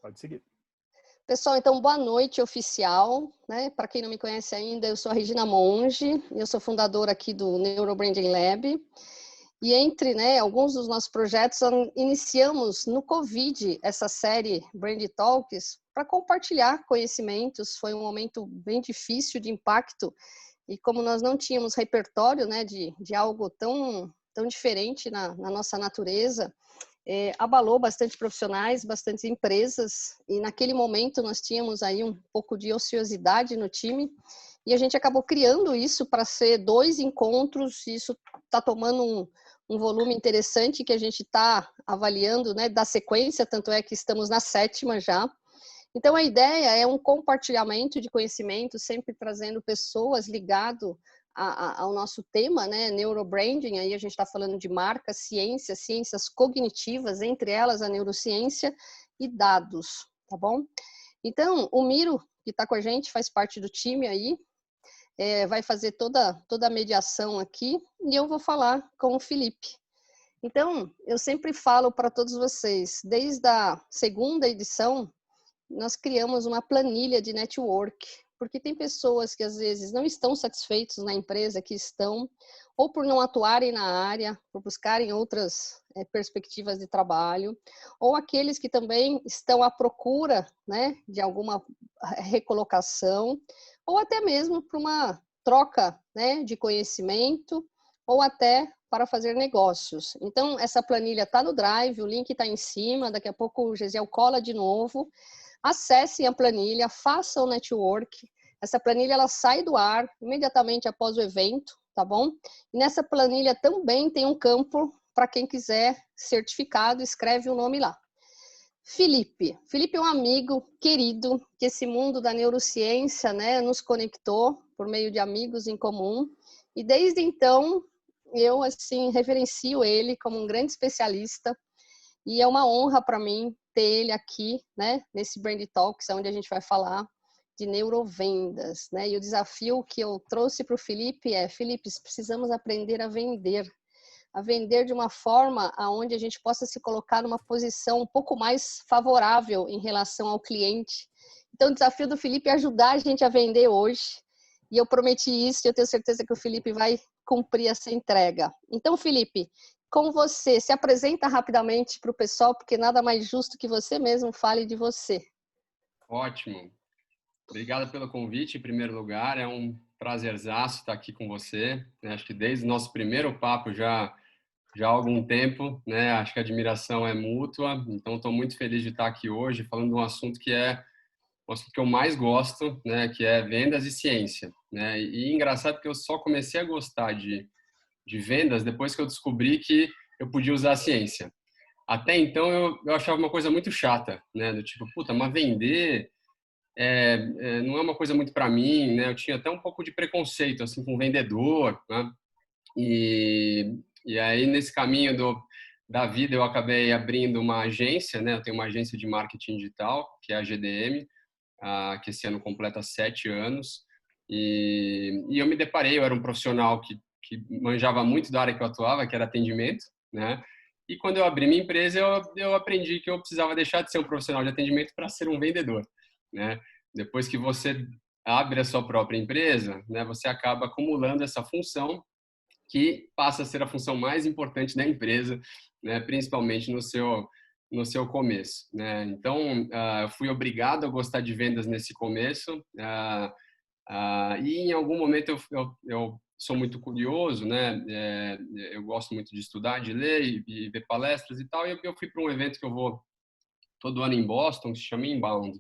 Pode seguir. Pessoal, então, boa noite oficial, né? Para quem não me conhece ainda, eu sou a Regina Monge, eu sou fundadora aqui do Neurobranding Lab. E entre, né, alguns dos nossos projetos, iniciamos no Covid essa série Brand Talks para compartilhar conhecimentos. Foi um momento bem difícil de impacto e como nós não tínhamos repertório, né, de algo tão diferente na nossa natureza, abalou bastante profissionais, bastante empresas, e naquele momento nós tínhamos aí um pouco de ociosidade no time, e a gente acabou criando isso para ser 2 encontros, e isso está tomando um volume interessante que a gente está avaliando, né, da sequência, tanto é que estamos na 7ª já. Então a ideia é um compartilhamento de conhecimento, sempre trazendo pessoas ligado ao nosso tema, né, neurobranding. Aí a gente está falando de marca, ciência, ciências cognitivas, entre elas a neurociência e dados, tá bom? Então o Miro, que está com a gente, faz parte do time aí, vai fazer toda a mediação aqui, e eu vou falar com o Felipe. Então, eu sempre falo para todos vocês, desde a 2ª edição, nós criamos uma planilha de network, porque tem pessoas que às vezes não estão satisfeitos na empresa que estão, ou por não atuarem na área, por buscarem outras perspectivas de trabalho, ou aqueles que também estão à procura, né, de alguma recolocação, ou até mesmo para uma troca, né, de conhecimento, ou até para fazer negócios. Então, essa planilha está no Drive, o link está em cima, daqui a pouco o Gesiel cola de novo. Acessem a planilha, façam o network. Essa planilha ela sai do ar imediatamente após o evento, tá bom? E nessa planilha também tem um campo para quem quiser certificado, escreve o nome lá. Felipe é um amigo querido, que esse mundo da neurociência, né, nos conectou por meio de amigos em comum. E desde então, eu, assim, reverencio ele como um grande especialista. E é uma honra para mim ter ele aqui, né, nesse Brand Talks, onde a gente vai falar de neurovendas, né? E o desafio que eu trouxe para o Felipe é: Felipe, precisamos aprender a vender de uma forma aonde a gente possa se colocar numa posição um pouco mais favorável em relação ao cliente. Então, o desafio do Felipe é ajudar a gente a vender hoje. E eu prometi isso e eu tenho certeza que o Felipe vai cumprir essa entrega. Então, Felipe, com você, se apresenta rapidamente para o pessoal, porque nada mais justo que você mesmo fale de você. Ótimo. Obrigado pelo convite, em primeiro lugar. É um prazerzaço estar aqui com você. Acho que desde o nosso primeiro papo já há algum tempo, né? Acho que a admiração é mútua. Então, estou muito feliz de estar aqui hoje falando de um assunto que é o assunto que eu mais gosto, né? Que é vendas e ciência, né? E engraçado que eu só comecei a gostar de vendas depois que eu descobri que eu podia usar a ciência. Até então eu achava uma coisa muito chata, né? Do tipo, puta, mas vender não é uma coisa muito para mim, né? Eu tinha até um pouco de preconceito assim com vendedor, né? E aí nesse caminho da vida eu acabei abrindo uma agência, né? Eu tenho uma agência de marketing digital que é a GDM, que esse ano completa 7 anos. E eu me deparei, eu era um profissional que manjava muito da área que eu atuava, que era atendimento, né? E quando eu abri minha empresa, eu aprendi que eu precisava deixar de ser um profissional de atendimento para ser um vendedor, né? Depois que você abre a sua própria empresa, né, você acaba acumulando essa função que passa a ser a função mais importante da empresa, né, principalmente no seu começo, né? Então, eu fui obrigado a gostar de vendas nesse começo, e em algum momento eu sou muito curioso, né? Eu gosto muito de estudar, de ler e ver palestras e tal. E eu fui para um evento que eu vou todo ano em Boston, que se chama Inbound.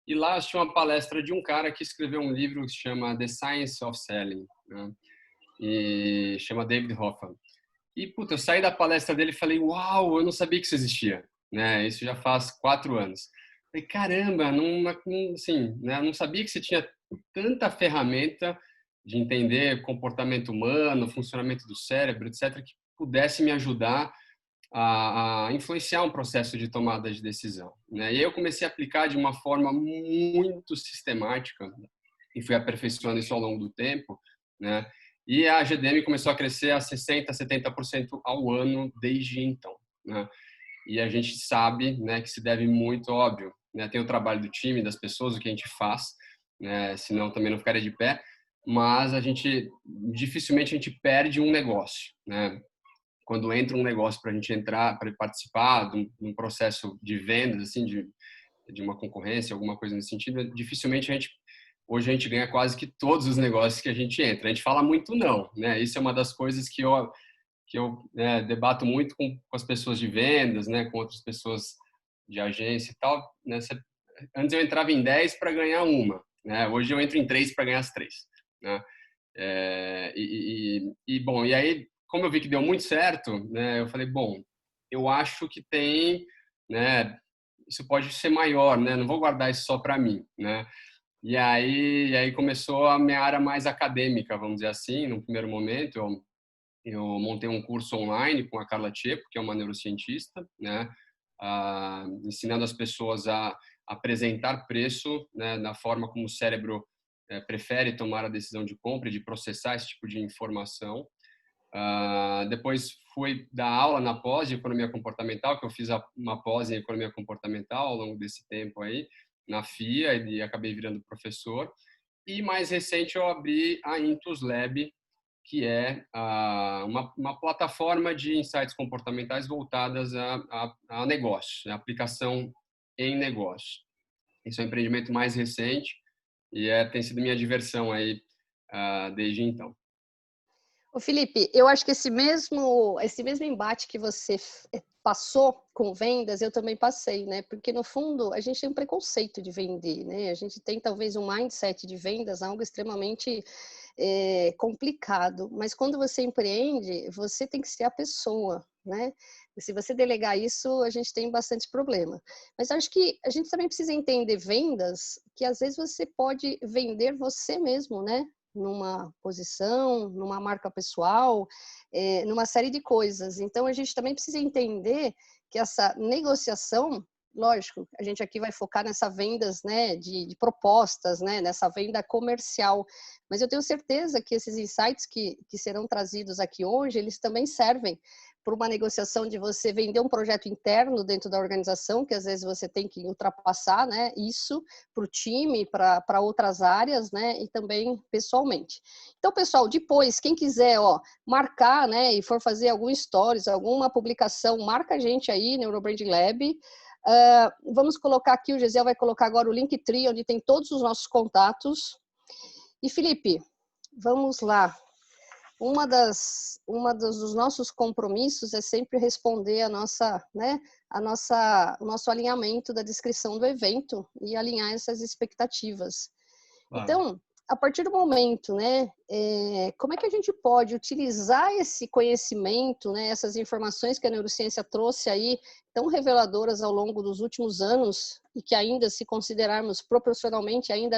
E lá eu assisti uma palestra de um cara que escreveu um livro que se chama The Science of Selling, né? E chama David Hoffman. E, puta, eu saí da palestra dele e falei, uau, eu não sabia que isso existia, né? Isso já faz 4 anos. Falei, caramba, assim, né? Eu não sabia que você tinha tanta ferramenta de entender comportamento humano, funcionamento do cérebro, etc., que pudesse me ajudar a influenciar um processo de tomada de decisão, né? E aí eu comecei a aplicar de uma forma muito sistemática e fui aperfeiçoando isso ao longo do tempo, né? E a GDM começou a crescer a 60%, 70% ao ano desde então, né? e a gente sabe, né, que se deve muito, óbvio, né, tem o trabalho do time, das pessoas, o que a gente faz, né, senão também não ficaria de pé, mas dificilmente a gente perde um negócio, né? Quando entra um negócio para a gente entrar, para participar de um processo de vendas, assim, de uma concorrência, alguma coisa nesse sentido, dificilmente hoje a gente ganha quase que todos os negócios que a gente entra. A gente fala muito não, né? Isso é uma das coisas que eu né, debato muito com as pessoas de vendas, né? Com outras pessoas de agência e tal. Né? Antes eu entrava em 10 para ganhar uma, né? Hoje eu entro em 3 para ganhar as 3, né? Bom, e aí, como eu vi que deu muito certo, né? Eu falei, bom, eu acho que tem, né? Isso pode ser maior, né? Não vou guardar isso só para mim, né? E aí começou a minha área mais acadêmica, vamos dizer assim. No primeiro momento, eu montei um curso online com a Carla Tchepo, que é uma neurocientista, né? Ensinando as pessoas a apresentar preço, né? Da forma como o cérebro prefere tomar a decisão de compra e de processar esse tipo de informação. Depois fui dar aula na pós de economia comportamental, que eu fiz uma pós em economia comportamental ao longo desse tempo aí, na FIA, e acabei virando professor. E mais recente eu abri a Intus Lab, que é uma plataforma de insights comportamentais voltadas a negócios, a aplicação em negócios. Esse é o empreendimento mais recente e tem sido minha diversão aí desde então. Ô Felipe, eu acho que esse mesmo embate que você passou com vendas, eu também passei, né? Porque no fundo a gente tem um preconceito de vender, né? A gente tem talvez um mindset de vendas, algo extremamente complicado. Mas quando você empreende, você tem que ser a pessoa, né? E se você delegar isso, a gente tem bastante problema. Mas acho que a gente também precisa entender vendas, que às vezes você pode vender você mesmo, né? Numa posição, numa marca pessoal, numa série de coisas. Então, a gente também precisa entender que essa negociação, lógico, a gente aqui vai focar nessa vendas, né, de propostas, né, nessa venda comercial, mas eu tenho certeza que esses insights que serão trazidos aqui hoje, eles também servem para uma negociação de você vender um projeto interno dentro da organização, que às vezes você tem que ultrapassar, né, isso para o time, para outras áreas, né, e também pessoalmente. Então, pessoal, depois, quem quiser, marcar, né, e for fazer algum stories, alguma publicação, marca a gente aí, Neurobranding Lab. Vamos colocar aqui, o Gisele vai colocar agora o Linktree, onde tem todos os nossos contatos. E, Felipe, vamos lá. Dos nossos compromissos é sempre responder o nosso alinhamento da descrição do evento e alinhar essas expectativas. Claro. Então, a partir do momento, né, como é que a gente pode utilizar esse conhecimento, né, essas informações que a neurociência trouxe aí, tão reveladoras ao longo dos últimos anos, e que ainda, se considerarmos proporcionalmente, ainda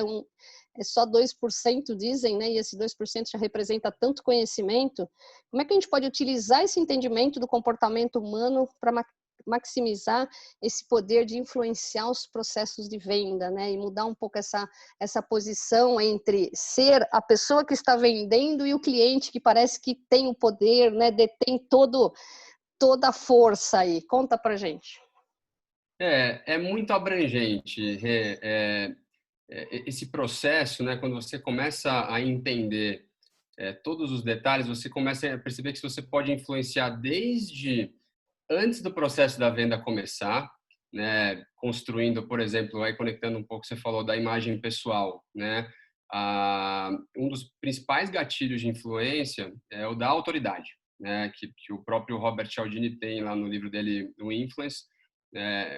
é só 2%, dizem, né, e esse 2% já representa tanto conhecimento, como é que a gente pode utilizar esse entendimento do comportamento humano para maximizar esse poder de influenciar os processos de venda, né? E mudar um pouco essa posição entre ser a pessoa que está vendendo e o cliente que parece que tem o poder, né? Detém toda a força aí. Conta pra gente. É muito abrangente. Esse processo, né? Quando você começa a entender todos os detalhes, você começa a perceber que você pode influenciar desde antes do processo da venda começar, né, construindo, por exemplo, aí conectando um pouco, você falou da imagem pessoal, né, um dos principais gatilhos de influência é o da autoridade, né, que o próprio Robert Cialdini tem lá no livro dele, o Influence.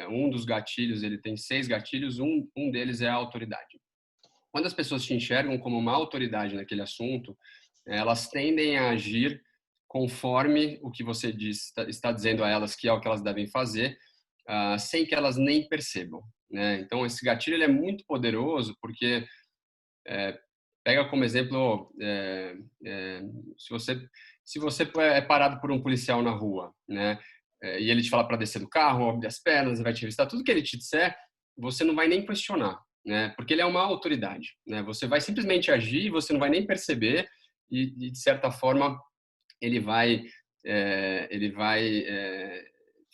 Um dos gatilhos, ele tem 6 gatilhos, um deles é a autoridade. Quando as pessoas te enxergam como uma autoridade naquele assunto, elas tendem a agir conforme o que você está dizendo a elas que é o que elas devem fazer, sem que elas nem percebam, né? Então, esse gatilho ele é muito poderoso porque pega como exemplo, se você é parado por um policial na rua, né? E ele te fala para descer do carro, abrir as pernas, vai te revistar, tudo que ele te disser, você não vai nem questionar, né? Porque ele é uma autoridade, né? Você vai simplesmente agir, você não vai nem perceber e de certa forma ele vai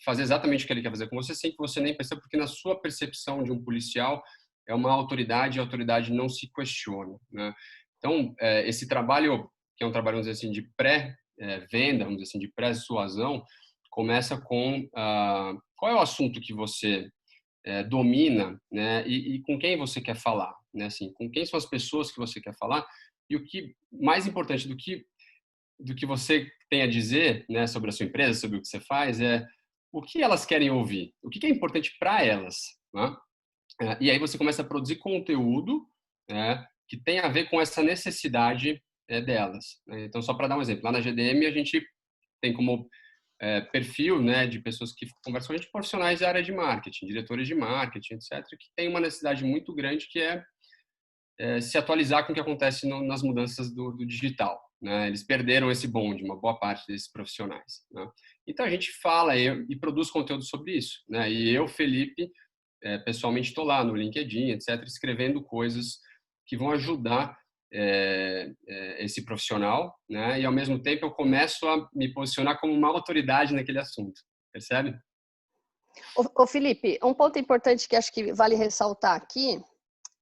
fazer exatamente o que ele quer fazer com você sem que você nem perceba, porque na sua percepção de um policial é uma autoridade e a autoridade não se questiona, né? Então, esse trabalho, que é um trabalho, vamos dizer assim, de pré-venda, vamos dizer assim, de pré-suasão, começa com qual é o assunto que você domina, né? E com quem você quer falar, né? Assim, com quem são as pessoas que você quer falar e o que mais importante do que você tem a dizer, né, sobre a sua empresa, sobre o que você faz, é o que elas querem ouvir, o que é importante para elas, né? E aí você começa a produzir conteúdo, né, que tem a ver com essa necessidade delas, né? Então, só para dar um exemplo, lá na GDM a gente tem como perfil, né, de pessoas que conversam com a gente, profissionais da área de marketing, diretores de marketing, etc., que tem uma necessidade muito grande que é se atualizar com o que acontece nas mudanças do digital, né? Eles perderam esse bonde, uma boa parte desses profissionais, né? Então a gente fala e produz conteúdo sobre isso, né? E eu, Felipe, pessoalmente estou lá no LinkedIn, etc., escrevendo coisas que vão ajudar esse profissional, né? E ao mesmo tempo eu começo a me posicionar como uma autoridade naquele assunto, percebe? Ô Felipe, um ponto importante que acho que vale ressaltar aqui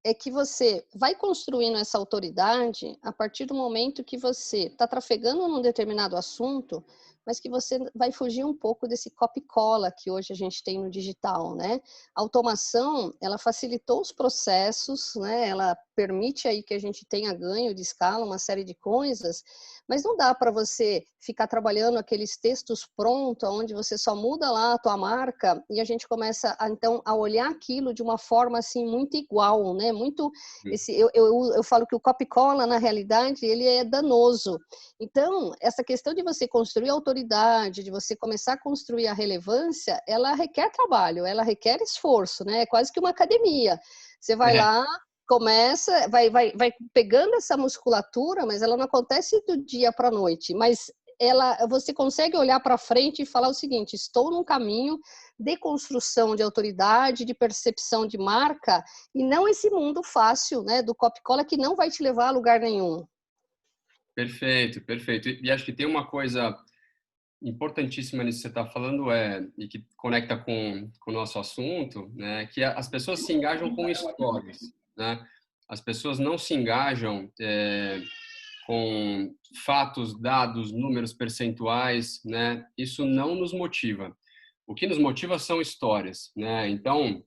é que você vai construindo essa autoridade a partir do momento que você está trafegando num determinado assunto, mas que você vai fugir um pouco desse copy-cola que hoje a gente tem no digital, né? A automação, ela facilitou os processos, né? Ela permite aí que a gente tenha ganho de escala, uma série de coisas, mas não dá para você ficar trabalhando aqueles textos prontos, onde você só muda lá a tua marca e a gente começa então a olhar aquilo de uma forma assim muito igual, né? Muito eu falo que o copy-cola na realidade ele é danoso. Então essa questão de você construir autoridade, de você começar a construir a relevância, ela requer trabalho, ela requer esforço, né? É quase que uma academia. Você vai lá, começa, vai pegando essa musculatura, mas ela não acontece do dia para a noite, mas você consegue olhar para frente e falar o seguinte: estou num caminho de construção de autoridade, de percepção de marca, e não esse mundo fácil, né, do copy-cola que não vai te levar a lugar nenhum. Perfeito, perfeito. E acho que tem uma coisa importantíssima nisso que você está falando e que conecta com o nosso assunto, né, que as pessoas se engajam com histórias, né? As pessoas não se engajam com fatos, dados, números, percentuais, né? Isso não nos motiva. O que nos motiva são histórias, né? Então,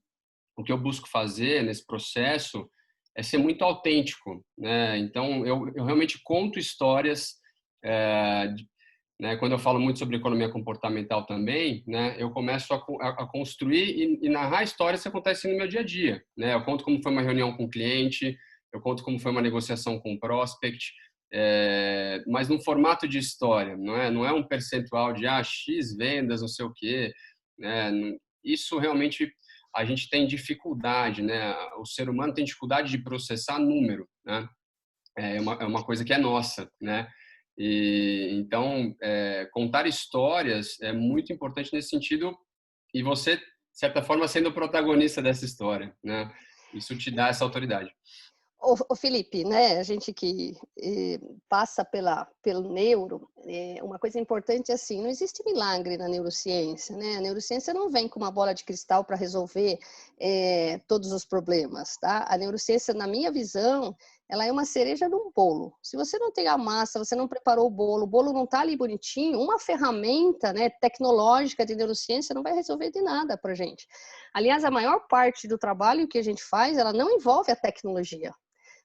o que eu busco fazer nesse processo é ser muito autêntico, né? Então, eu realmente conto histórias, né? Quando eu falo muito sobre economia comportamental também, né? Eu começo a construir e narrar histórias que acontecem no meu dia a dia, né? Eu conto como foi uma reunião com o cliente, eu conto como foi uma negociação com o prospect, mas num formato de história, não é um percentual de X vendas, não sei o quê, né? Isso realmente a gente tem dificuldade, né? O ser humano tem dificuldade de processar número, né? É uma coisa que é nossa, né? E então contar histórias é muito importante nesse sentido, e você, de certa forma, sendo o protagonista dessa história, né? Isso te dá essa autoridade. Ô Felipe, né, a gente que passa pelo neuro, uma coisa importante é assim, não existe milagre na neurociência, né? A neurociência não vem com uma bola de cristal para resolver todos os problemas, tá? A neurociência, na minha visão, ela é uma cereja de um bolo. Se você não tem a massa, você não preparou o bolo não está ali bonitinho, uma ferramenta, né, tecnológica de neurociência não vai resolver de nada para a gente. Aliás, a maior parte do trabalho que a gente faz, ela não envolve a tecnologia.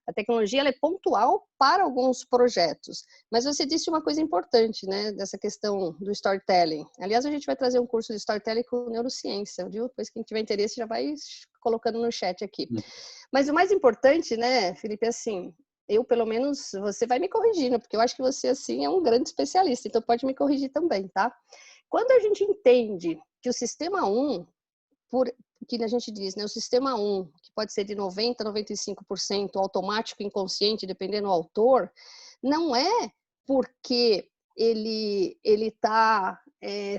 A tecnologia ela é pontual para alguns projetos. Mas você disse uma coisa importante, né, dessa questão do storytelling. Aliás, a gente vai trazer um curso de storytelling com neurociência, viu? Depois quem tiver interesse já vai colocando no chat aqui. Mas o mais importante, né, Felipe, é assim, eu pelo menos, você vai me corrigindo, porque eu acho que você, assim, é um grande especialista, então pode me corrigir também, tá? Quando a gente entende que o sistema 1, que a gente diz, né, o sistema 1, que pode ser de 90% a 95% automático e inconsciente, dependendo do autor, não é porque ele está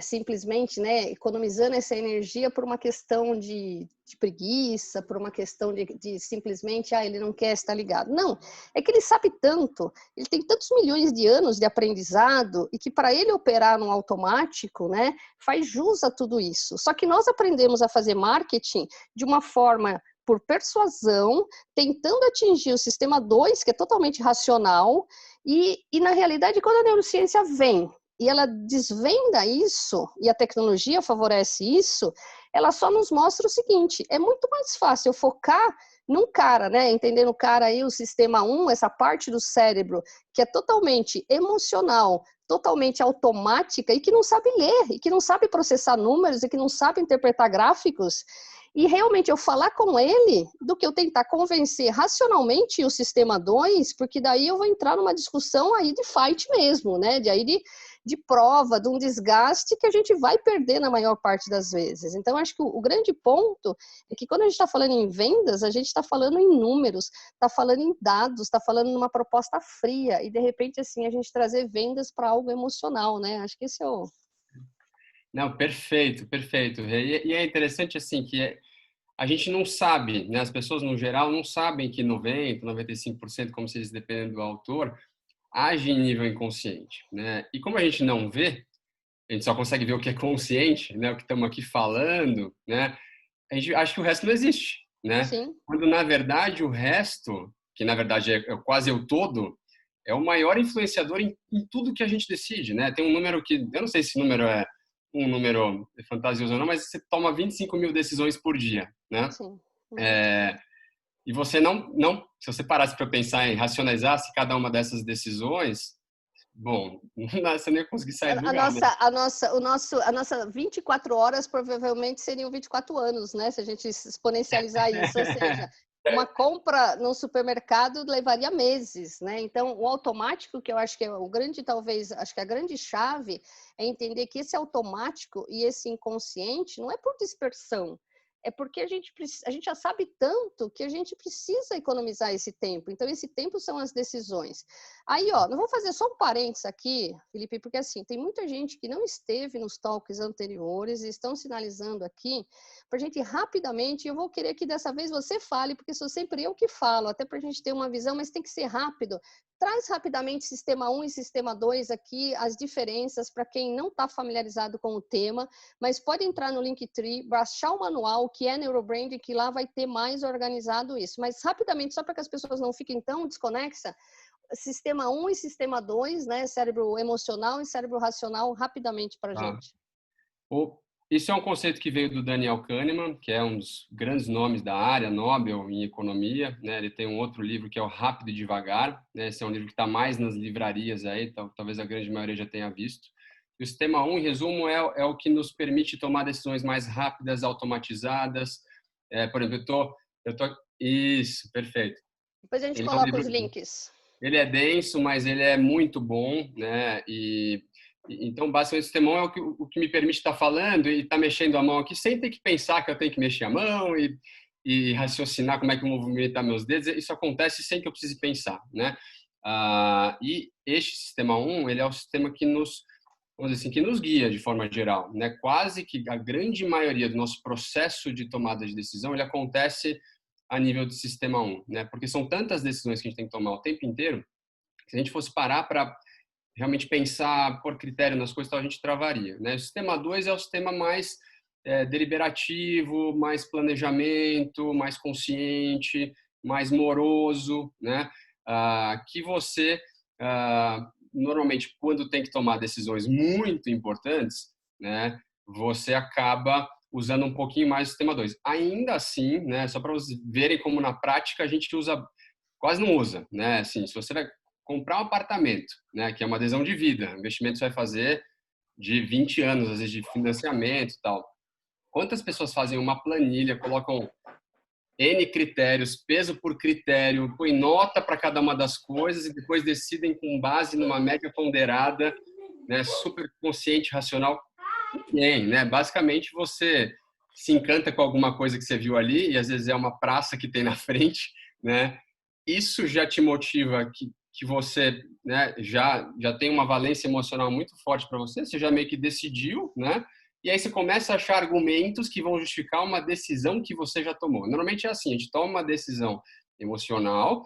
simplesmente, né, economizando essa energia por uma questão de preguiça, por uma questão de simplesmente, ele não quer estar ligado. Não, é que ele sabe tanto, ele tem tantos milhões de anos de aprendizado e que para ele operar no automático, né, faz jus a tudo isso. Só que nós aprendemos a fazer marketing de uma forma por persuasão, tentando atingir o sistema 2, que é totalmente racional, e na realidade, quando a neurociência vem e ela desvenda isso, e a tecnologia favorece isso, ela só nos mostra o seguinte, é muito mais fácil eu focar num cara, né, entender no cara aí o sistema 1, essa parte do cérebro que é totalmente emocional, totalmente automática e que não sabe ler, e que não sabe processar números, e que não sabe interpretar gráficos, e realmente eu falar com ele do que eu tentar convencer racionalmente o sistema 2, porque daí eu vou entrar numa discussão aí de fight mesmo, né? De prova, de um desgaste que a gente vai perder na maior parte das vezes. Então, acho que o grande ponto é que quando a gente está falando em vendas, a gente está falando em números, está falando em dados, está falando numa proposta fria, e de repente, assim, a gente trazer vendas para algo emocional, né? Acho que esse é o... Não, perfeito, perfeito. E é interessante assim que a gente não sabe, né? As pessoas no geral não sabem que 90, 95%, como se diz, dependendo do autor, age em nível inconsciente, né? E como a gente não vê, a gente só consegue ver o que é consciente, né? O que estamos aqui falando, né? A gente acha que o resto não existe, né? Sim. Quando na verdade o resto, que na verdade é quase o todo, é o maior influenciador em tudo que a gente decide, né? Tem um número que eu não sei se esse número é um número fantasioso ou não, mas você toma 25 mil decisões por dia, né? Sim. E você se você parasse para pensar em racionalizasse cada uma dessas decisões, bom, você não ia conseguir sair do lugar, né? A nossa 24 horas provavelmente seriam 24 anos, né? Se a gente exponencializar isso, ou seja, uma compra no supermercado levaria meses, né? Então, o automático, que eu acho que é o grande, talvez, acho que a grande chave é entender que esse automático e esse inconsciente não é por dispersão, é porque a gente já sabe tanto que a gente precisa economizar esse tempo. Então, esse tempo são as decisões. Aí, não vou fazer só um parênteses aqui, Felipe, porque assim, tem muita gente que não esteve nos talks anteriores e estão sinalizando aqui, para a gente rapidamente, eu vou querer que dessa vez você fale, porque sou sempre eu que falo, até para a gente ter uma visão, mas tem que ser rápido. Traz rapidamente Sistema 1 e Sistema 2 aqui, as diferenças para quem não está familiarizado com o tema, mas pode entrar no Linktree, baixar o manual, que é Neurobranding, que lá vai ter mais organizado isso. Mas rapidamente, só para que as pessoas não fiquem tão desconexas, Sistema 1 e Sistema 2, né? Cérebro emocional e cérebro racional, rapidamente para a gente. Isso é um conceito que veio do Daniel Kahneman, que é um dos grandes nomes da área, Nobel em economia, né? Ele tem um outro livro que é o Rápido e Devagar, né? Esse é um livro que está mais nas livrarias aí, talvez a grande maioria já tenha visto. E o Sistema 1, em resumo, é o que nos permite tomar decisões mais rápidas, automatizadas. Por exemplo, Isso, perfeito. Depois a gente Ele coloca os links. Ele é denso, mas ele é muito bom, né? Então, basicamente, o Sistema 1 é o que me permite estar falando e estar mexendo a mão aqui sem ter que pensar que eu tenho que mexer a mão e raciocinar como é que eu vou movimentar meus dedos. Isso acontece sem que eu precise pensar, né? E este Sistema 1, ele é o sistema que vamos dizer assim, que nos guia de forma geral, né? Quase que a grande maioria do nosso processo de tomada de decisão, ele acontece a nível do Sistema 1, né? Porque são tantas decisões que a gente tem que tomar o tempo inteiro, que se a gente fosse parar para realmente pensar por critério nas coisas, então a gente travaria, né? O Sistema 2 é o sistema mais deliberativo, mais planejamento, mais consciente, mais moroso, né? Que você, normalmente, quando tem que tomar decisões muito importantes, né? Você acaba usando um pouquinho mais o Sistema 2. Ainda assim, né? Só para vocês verem como na prática a gente quase não usa, né? Assim, se você vai comprar um apartamento, né, que é uma adesão de vida, investimento você vai fazer de 20 anos, às vezes de financiamento e tal. Quantas pessoas fazem uma planilha, colocam N critérios, peso por critério, põe nota para cada uma das coisas e depois decidem com base numa média ponderada, né, super consciente, racional? Ninguém, né? Basicamente você se encanta com alguma coisa que você viu ali e às vezes é uma praça que tem na frente, né? Isso já te motiva que você, né, já tem uma valência emocional muito forte para você, você já meio que decidiu, né? E aí você começa a achar argumentos que vão justificar uma decisão que você já tomou. Normalmente é assim, a gente toma uma decisão emocional,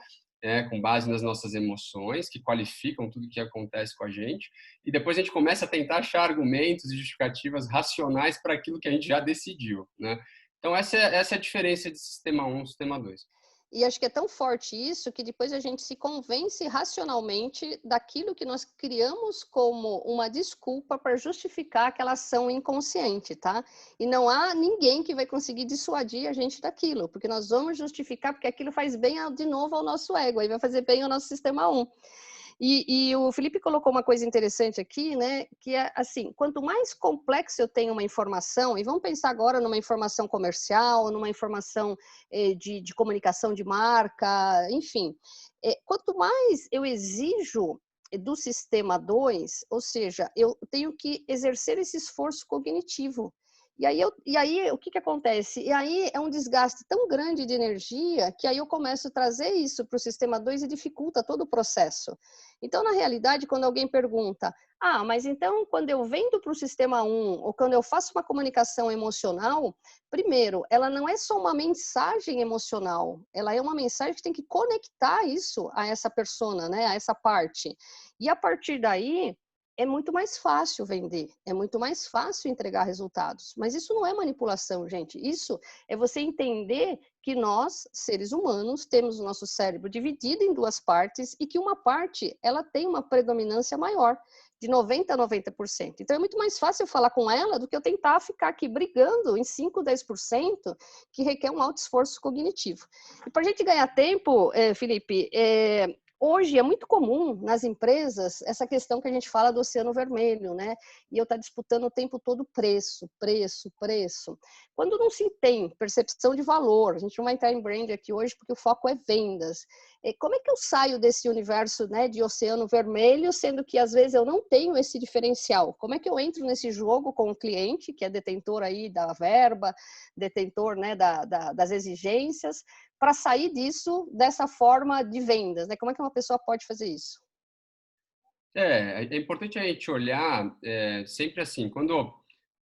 com base nas nossas emoções, que qualificam tudo que acontece com a gente, e depois a gente começa a tentar achar argumentos e justificativas racionais para aquilo que a gente já decidiu, né? Então essa é a diferença de sistema 1 e sistema 2. E acho que é tão forte isso que depois a gente se convence racionalmente daquilo que nós criamos como uma desculpa para justificar aquela ação inconsciente, tá? E não há ninguém que vai conseguir dissuadir a gente daquilo, porque nós vamos justificar porque aquilo faz bem de novo ao nosso ego, aí vai fazer bem ao nosso sistema 1. E o Felipe colocou uma coisa interessante aqui, né? Que é assim, quanto mais complexo eu tenho uma informação, e vamos pensar agora numa informação comercial, numa informação de comunicação de marca, enfim, quanto mais eu exijo do sistema 2, ou seja, eu tenho que exercer esse esforço cognitivo. E aí o que acontece? E aí é um desgaste tão grande de energia que aí eu começo a trazer isso para o sistema 2 e dificulta todo o processo. Então, na realidade, quando alguém pergunta, mas então quando eu vendo para o sistema 1 ou quando eu faço uma comunicação emocional, primeiro, ela não é só uma mensagem emocional, ela é uma mensagem que tem que conectar isso a essa persona, né, a essa parte. E a partir daí, é muito mais fácil vender, é muito mais fácil entregar resultados. Mas isso não é manipulação, gente. Isso é você entender que nós, seres humanos, temos o nosso cérebro dividido em duas partes e que uma parte, ela tem uma predominância maior, de 90% a 90%. Então, é muito mais fácil eu falar com ela do que eu tentar ficar aqui brigando em 5%, 10%, que requer um alto esforço cognitivo. E para a gente ganhar tempo, Felipe, hoje é muito comum nas empresas essa questão que a gente fala do oceano vermelho, né? E eu estar disputando o tempo todo preço, preço, preço. Quando não se tem percepção de valor, a gente não vai entrar em brand aqui hoje porque o foco é vendas. Como é que eu saio desse universo, né, de oceano vermelho, sendo que às vezes eu não tenho esse diferencial? Como é que eu entro nesse jogo com o cliente, que é detentor aí da verba, detentor, né, das exigências, para sair dessa forma de vendas, né? Como é que uma pessoa pode fazer isso? É importante a gente olhar sempre assim, quando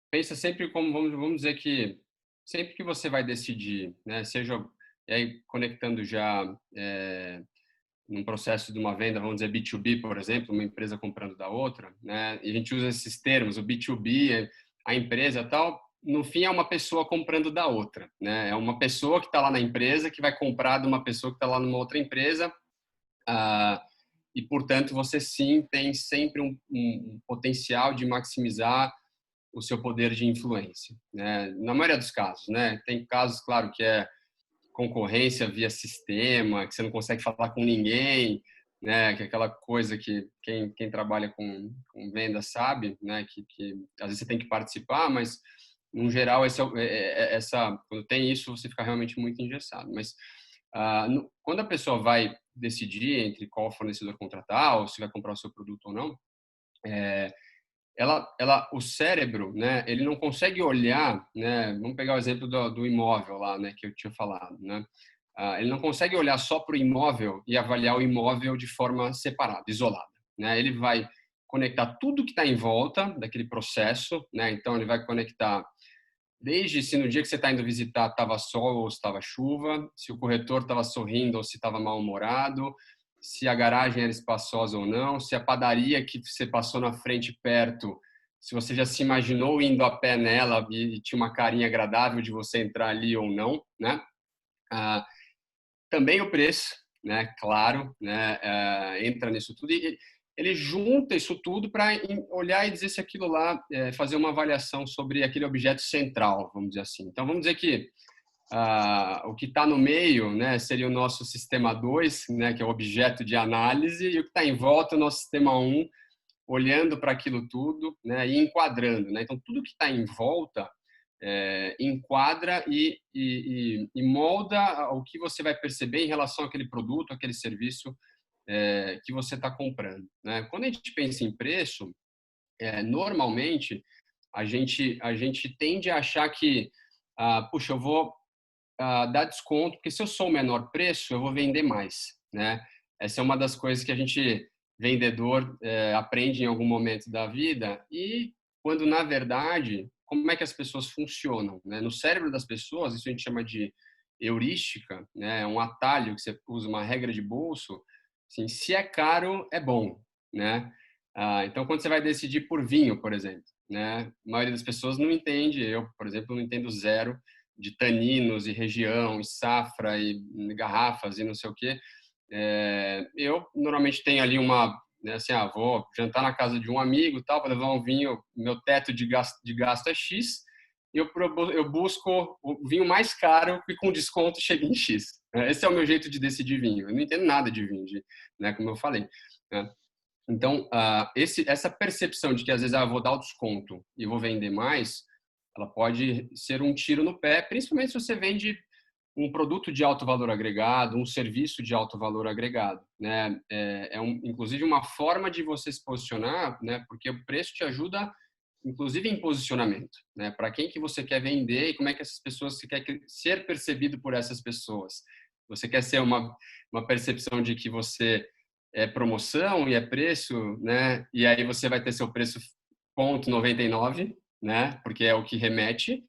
pensa sempre como, vamos dizer que sempre que você vai decidir, né, seja aí conectando já num processo de uma venda, vamos dizer B2B, por exemplo, uma empresa comprando da outra, né, e a gente usa esses termos, o B2B, a empresa tal, no fim é uma pessoa comprando da outra, né, é uma pessoa que está lá na empresa que vai comprar de uma pessoa que está lá numa outra empresa, e, portanto, você sim tem sempre um potencial de maximizar o seu poder de influência, né? Na maioria dos casos, né? Tem casos, claro, que é concorrência via sistema, que você não consegue falar com ninguém, né? Que é aquela coisa que quem trabalha com venda sabe, né? Que às vezes você tem que participar, mas no geral quando tem isso você fica realmente muito engessado. Mas quando a pessoa vai decidir entre qual fornecedor contratar ou se vai comprar o seu produto ou não, o cérebro, né, ele não consegue olhar, né, vamos pegar o exemplo do imóvel lá, né, que eu tinha falado, né, ele não consegue olhar só para o imóvel e avaliar o imóvel de forma separada, isolada, né, ele vai conectar tudo que está em volta daquele processo, né, então ele vai conectar desde se no dia que você está indo visitar estava sol ou estava chuva, se o corretor estava sorrindo ou se estava mal-humorado, se a garagem era espaçosa ou não, se a padaria que você passou na frente perto, se você já se imaginou indo a pé nela e tinha uma carinha agradável de você entrar ali ou não, né? Também o preço, né? Claro, né? Entra nisso tudo e ele junta isso tudo para olhar e dizer se aquilo lá, fazer uma avaliação sobre aquele objeto central, vamos dizer assim. Então, vamos dizer que o que está no meio, né, seria o nosso sistema 2, né, que é o objeto de análise, e o que está em volta é o nosso sistema 1, olhando para aquilo tudo, né, e enquadrando. Né? Então, tudo que está em volta enquadra e molda o que você vai perceber em relação àquele produto, àquele serviço que você está comprando. Né? Quando a gente pensa em preço, normalmente a gente tende a achar que, puxa, eu vou dar desconto, porque se eu sou o menor preço, eu vou vender mais, né? Essa é uma das coisas que a gente, vendedor, aprende em algum momento da vida e quando, na verdade, como é que as pessoas funcionam, né? No cérebro das pessoas, isso a gente chama de heurística, né? É um atalho que você usa, uma regra de bolso, assim, se é caro, é bom, né? Então, quando você vai decidir por vinho, por exemplo, né? A maioria das pessoas não entende, eu, por exemplo, não entendo zero de taninos e região e safra e garrafas e não sei o quê. Eu normalmente tenho ali uma, né, assim, vou jantar na casa de um amigo, tal, vou levar um vinho, meu teto de gasto é X, e eu busco o vinho mais caro que com desconto chega em X. Esse é o meu jeito de decidir vinho. Eu não entendo nada de vinho, né, como eu falei, né? Então, essa percepção de que às vezes vou dar o desconto e vou vender mais, ela pode ser um tiro no pé, principalmente se você vende um produto de alto valor agregado, um serviço de alto valor agregado, né? Inclusive uma forma de você se posicionar, né? Porque o preço te ajuda, inclusive em posicionamento, né? Para quem que você quer vender e como é que essas pessoas você quer ser percebido por essas pessoas? Você quer ser uma percepção de que você é promoção e é preço, né? E aí você vai ter seu preço ponto 99, né? Porque é o que remete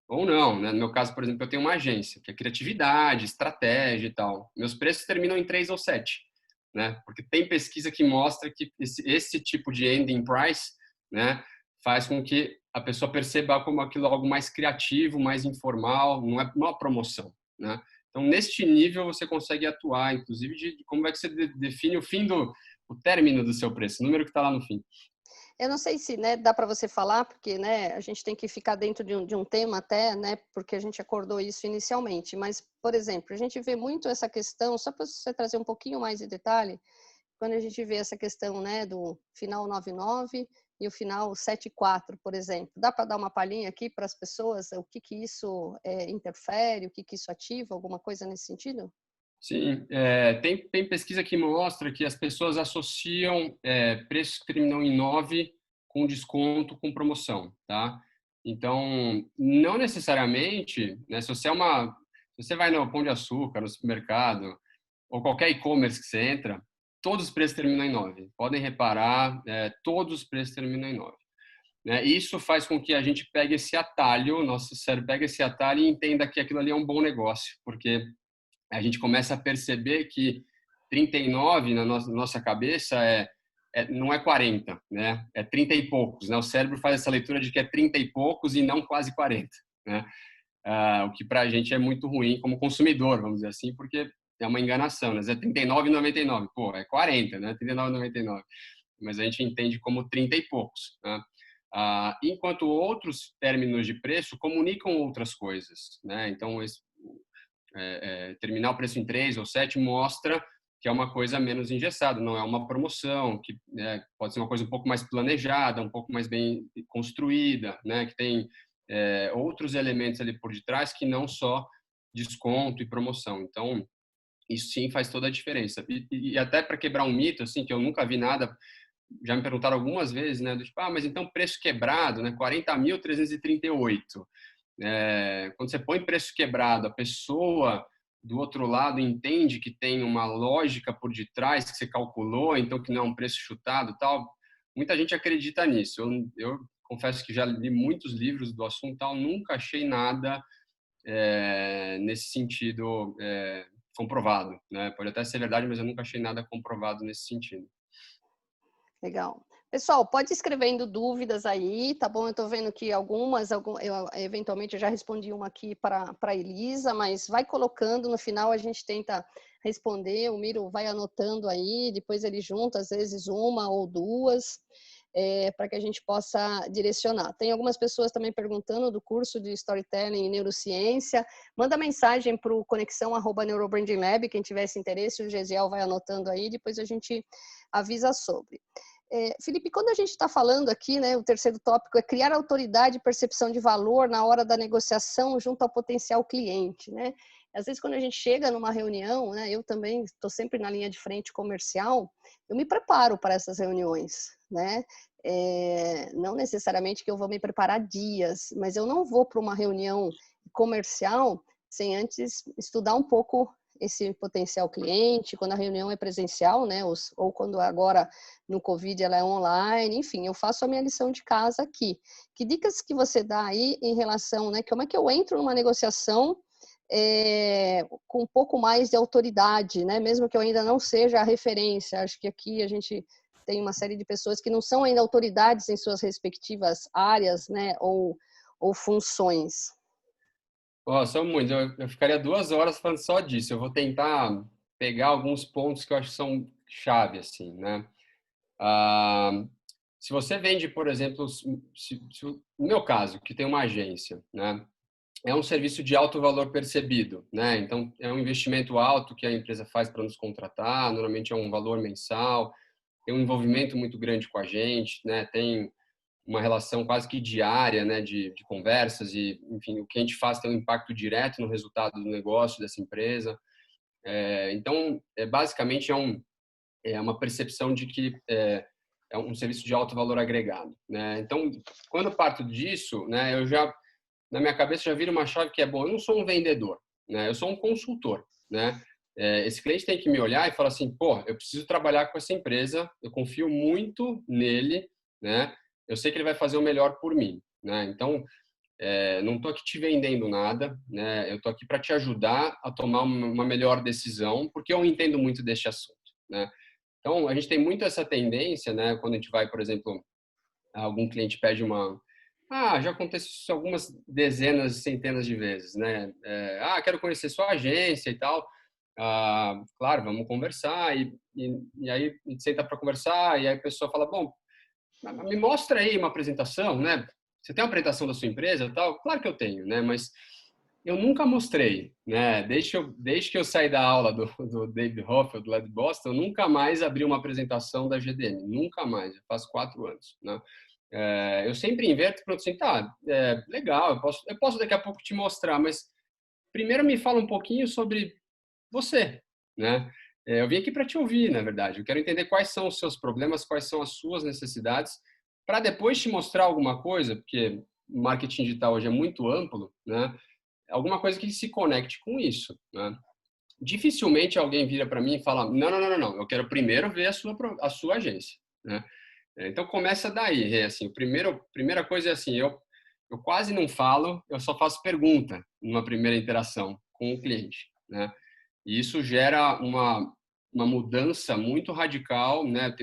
ou não, né? No meu caso, por exemplo, eu tenho uma agência, que é criatividade, estratégia e tal. Meus preços terminam em 3 ou 7, né? Porque tem pesquisa que mostra que esse tipo de ending price, né, faz com que a pessoa perceba como aquilo algo mais criativo, mais informal, não é uma promoção, né? Então, neste nível, você consegue atuar, inclusive, de como é que você define o término do seu preço, o número que está lá no fim. Eu não sei se, né, dá para você falar, porque, né, a gente tem que ficar dentro de um tema até, né, porque a gente acordou isso inicialmente. Mas, por exemplo, a gente vê muito essa questão, só para você trazer um pouquinho mais de detalhe, quando a gente vê essa questão, né, do final 99 e o final 74, por exemplo. Dá para dar uma palhinha aqui para as pessoas, o que isso interfere, o que isso ativa, alguma coisa nesse sentido? Sim, tem pesquisa que mostra que as pessoas associam preços que terminam em 9 com desconto, com promoção, tá? Então, não necessariamente, né, se você vai no Pão de Açúcar, no supermercado, ou qualquer e-commerce que você entra, todos os preços terminam em 9. Podem reparar, todos os preços terminam em 9. Né? Isso faz com que a gente pegue esse atalho, nosso cérebro pegue esse atalho e entenda que aquilo ali é um bom negócio, porque a gente começa a perceber que 39 na nossa cabeça não é 40, né? É 30 e poucos, né? O cérebro faz essa leitura de que é 30 e poucos e não quase 40, né? O que para a gente é muito ruim como consumidor, vamos dizer assim, porque é uma enganação, né? É 39,99, pô, é 40, né? 39,99, mas a gente entende como 30 e poucos, né? Enquanto outros términos de preço comunicam outras coisas, né? Então, terminar o preço em 3 ou 7 mostra que é uma coisa menos engessada, não é uma promoção, que pode ser uma coisa um pouco mais planejada, um pouco mais bem construída, né? Que tem outros elementos ali por detrás que não só desconto e promoção. Então, isso sim faz toda a diferença. E até para quebrar um mito, assim, que eu nunca vi nada, já me perguntaram algumas vezes, né? Do tipo, mas então preço quebrado, né? 40.338. Quando você põe preço quebrado, a pessoa do outro lado entende que tem uma lógica por detrás que você calculou, então que não é um preço chutado, tal. Muita gente acredita nisso. Eu confesso que já li muitos livros do assunto, tal, nunca achei nada nesse sentido comprovado, né? Pode até ser verdade, mas eu nunca achei nada comprovado nesse sentido. Legal. Pessoal, pode ir escrevendo dúvidas aí, tá bom? Eu estou vendo que eventualmente eu já respondi uma aqui para a Elisa, mas vai colocando, no final a gente tenta responder, o Miro vai anotando aí, depois ele junta, às vezes uma ou duas, para que a gente possa direcionar. Tem algumas pessoas também perguntando do curso de Storytelling e Neurociência, manda mensagem para o conexão@neurobrandinglab, quem tivesse interesse, o Gesiel vai anotando aí, depois a gente avisa sobre. Felipe, quando a gente está falando aqui, né, o terceiro tópico é criar autoridade e percepção de valor na hora da negociação junto ao potencial cliente, né? Às vezes, quando a gente chega numa reunião, né, eu também estou sempre na linha de frente comercial, eu me preparo para essas reuniões, né? Não necessariamente que eu vou me preparar dias, mas eu não vou para uma reunião comercial sem antes estudar um pouco esse potencial cliente, quando a reunião é presencial, né, ou quando agora no Covid ela é online, enfim, eu faço a minha lição de casa aqui. Que dicas que você dá aí em relação, né, como é que eu entro numa negociação com um pouco mais de autoridade, né, mesmo que eu ainda não seja a referência? Acho que aqui a gente tem uma série de pessoas que não são ainda autoridades em suas respectivas áreas, né, ou funções. Ó, são muitos. Eu ficaria 2 horas falando só disso. Eu vou tentar pegar alguns pontos que eu acho que são chave, assim, né? Ah, se você vende, por exemplo, no meu caso, que tem uma agência, né? É um serviço de alto valor percebido, né? Então, é um investimento alto que a empresa faz para nos contratar, normalmente é um valor mensal, tem um envolvimento muito grande com a gente, né? Tem uma relação quase que diária, né, de conversas e, enfim, o que a gente faz tem um impacto direto no resultado do negócio dessa empresa. Então, basicamente é uma percepção de que é um serviço de alto valor agregado, né? Então, quando eu parto disso, né, eu já na minha cabeça já vira uma chave que é bom. Eu não sou um vendedor, né? Eu sou um consultor, né? Esse cliente tem que me olhar e falar assim, pô, eu preciso trabalhar com essa empresa, eu confio muito nele, né? Eu sei que ele vai fazer o melhor por mim, né? Então, não estou aqui te vendendo nada, né? Eu estou aqui para te ajudar a tomar uma melhor decisão, porque eu entendo muito deste assunto, né? Então, a gente tem muito essa tendência, né? Quando a gente vai, por exemplo, algum cliente pede uma... já aconteceu isso algumas dezenas, centenas de vezes, né? Quero conhecer sua agência e tal. Claro, vamos conversar. E aí a gente senta para conversar e aí a pessoa fala, bom, me mostra aí uma apresentação, né? Você tem uma apresentação da sua empresa e tal? Claro que eu tenho, né? Mas eu nunca mostrei, né? Desde que eu saí da aula do David Hoffman, do Led Boston, eu nunca mais abri uma apresentação da GDM. Nunca mais. Já faz 4 anos, né? Eu sempre inverto para assim, tá, legal, eu posso daqui a pouco te mostrar, mas primeiro me fala um pouquinho sobre você, né? Eu vim aqui para te ouvir, na verdade. Eu quero entender quais são os seus problemas, quais são as suas necessidades, para depois te mostrar alguma coisa, porque marketing digital hoje é muito amplo, né? Alguma coisa que se conecte com isso, né? Dificilmente alguém vira para mim e fala, não, eu quero primeiro ver a sua agência, né? Então começa daí, assim, primeira coisa é assim, eu quase não falo, eu só faço pergunta numa primeira interação com o cliente, né? E isso gera uma mudança muito radical, né?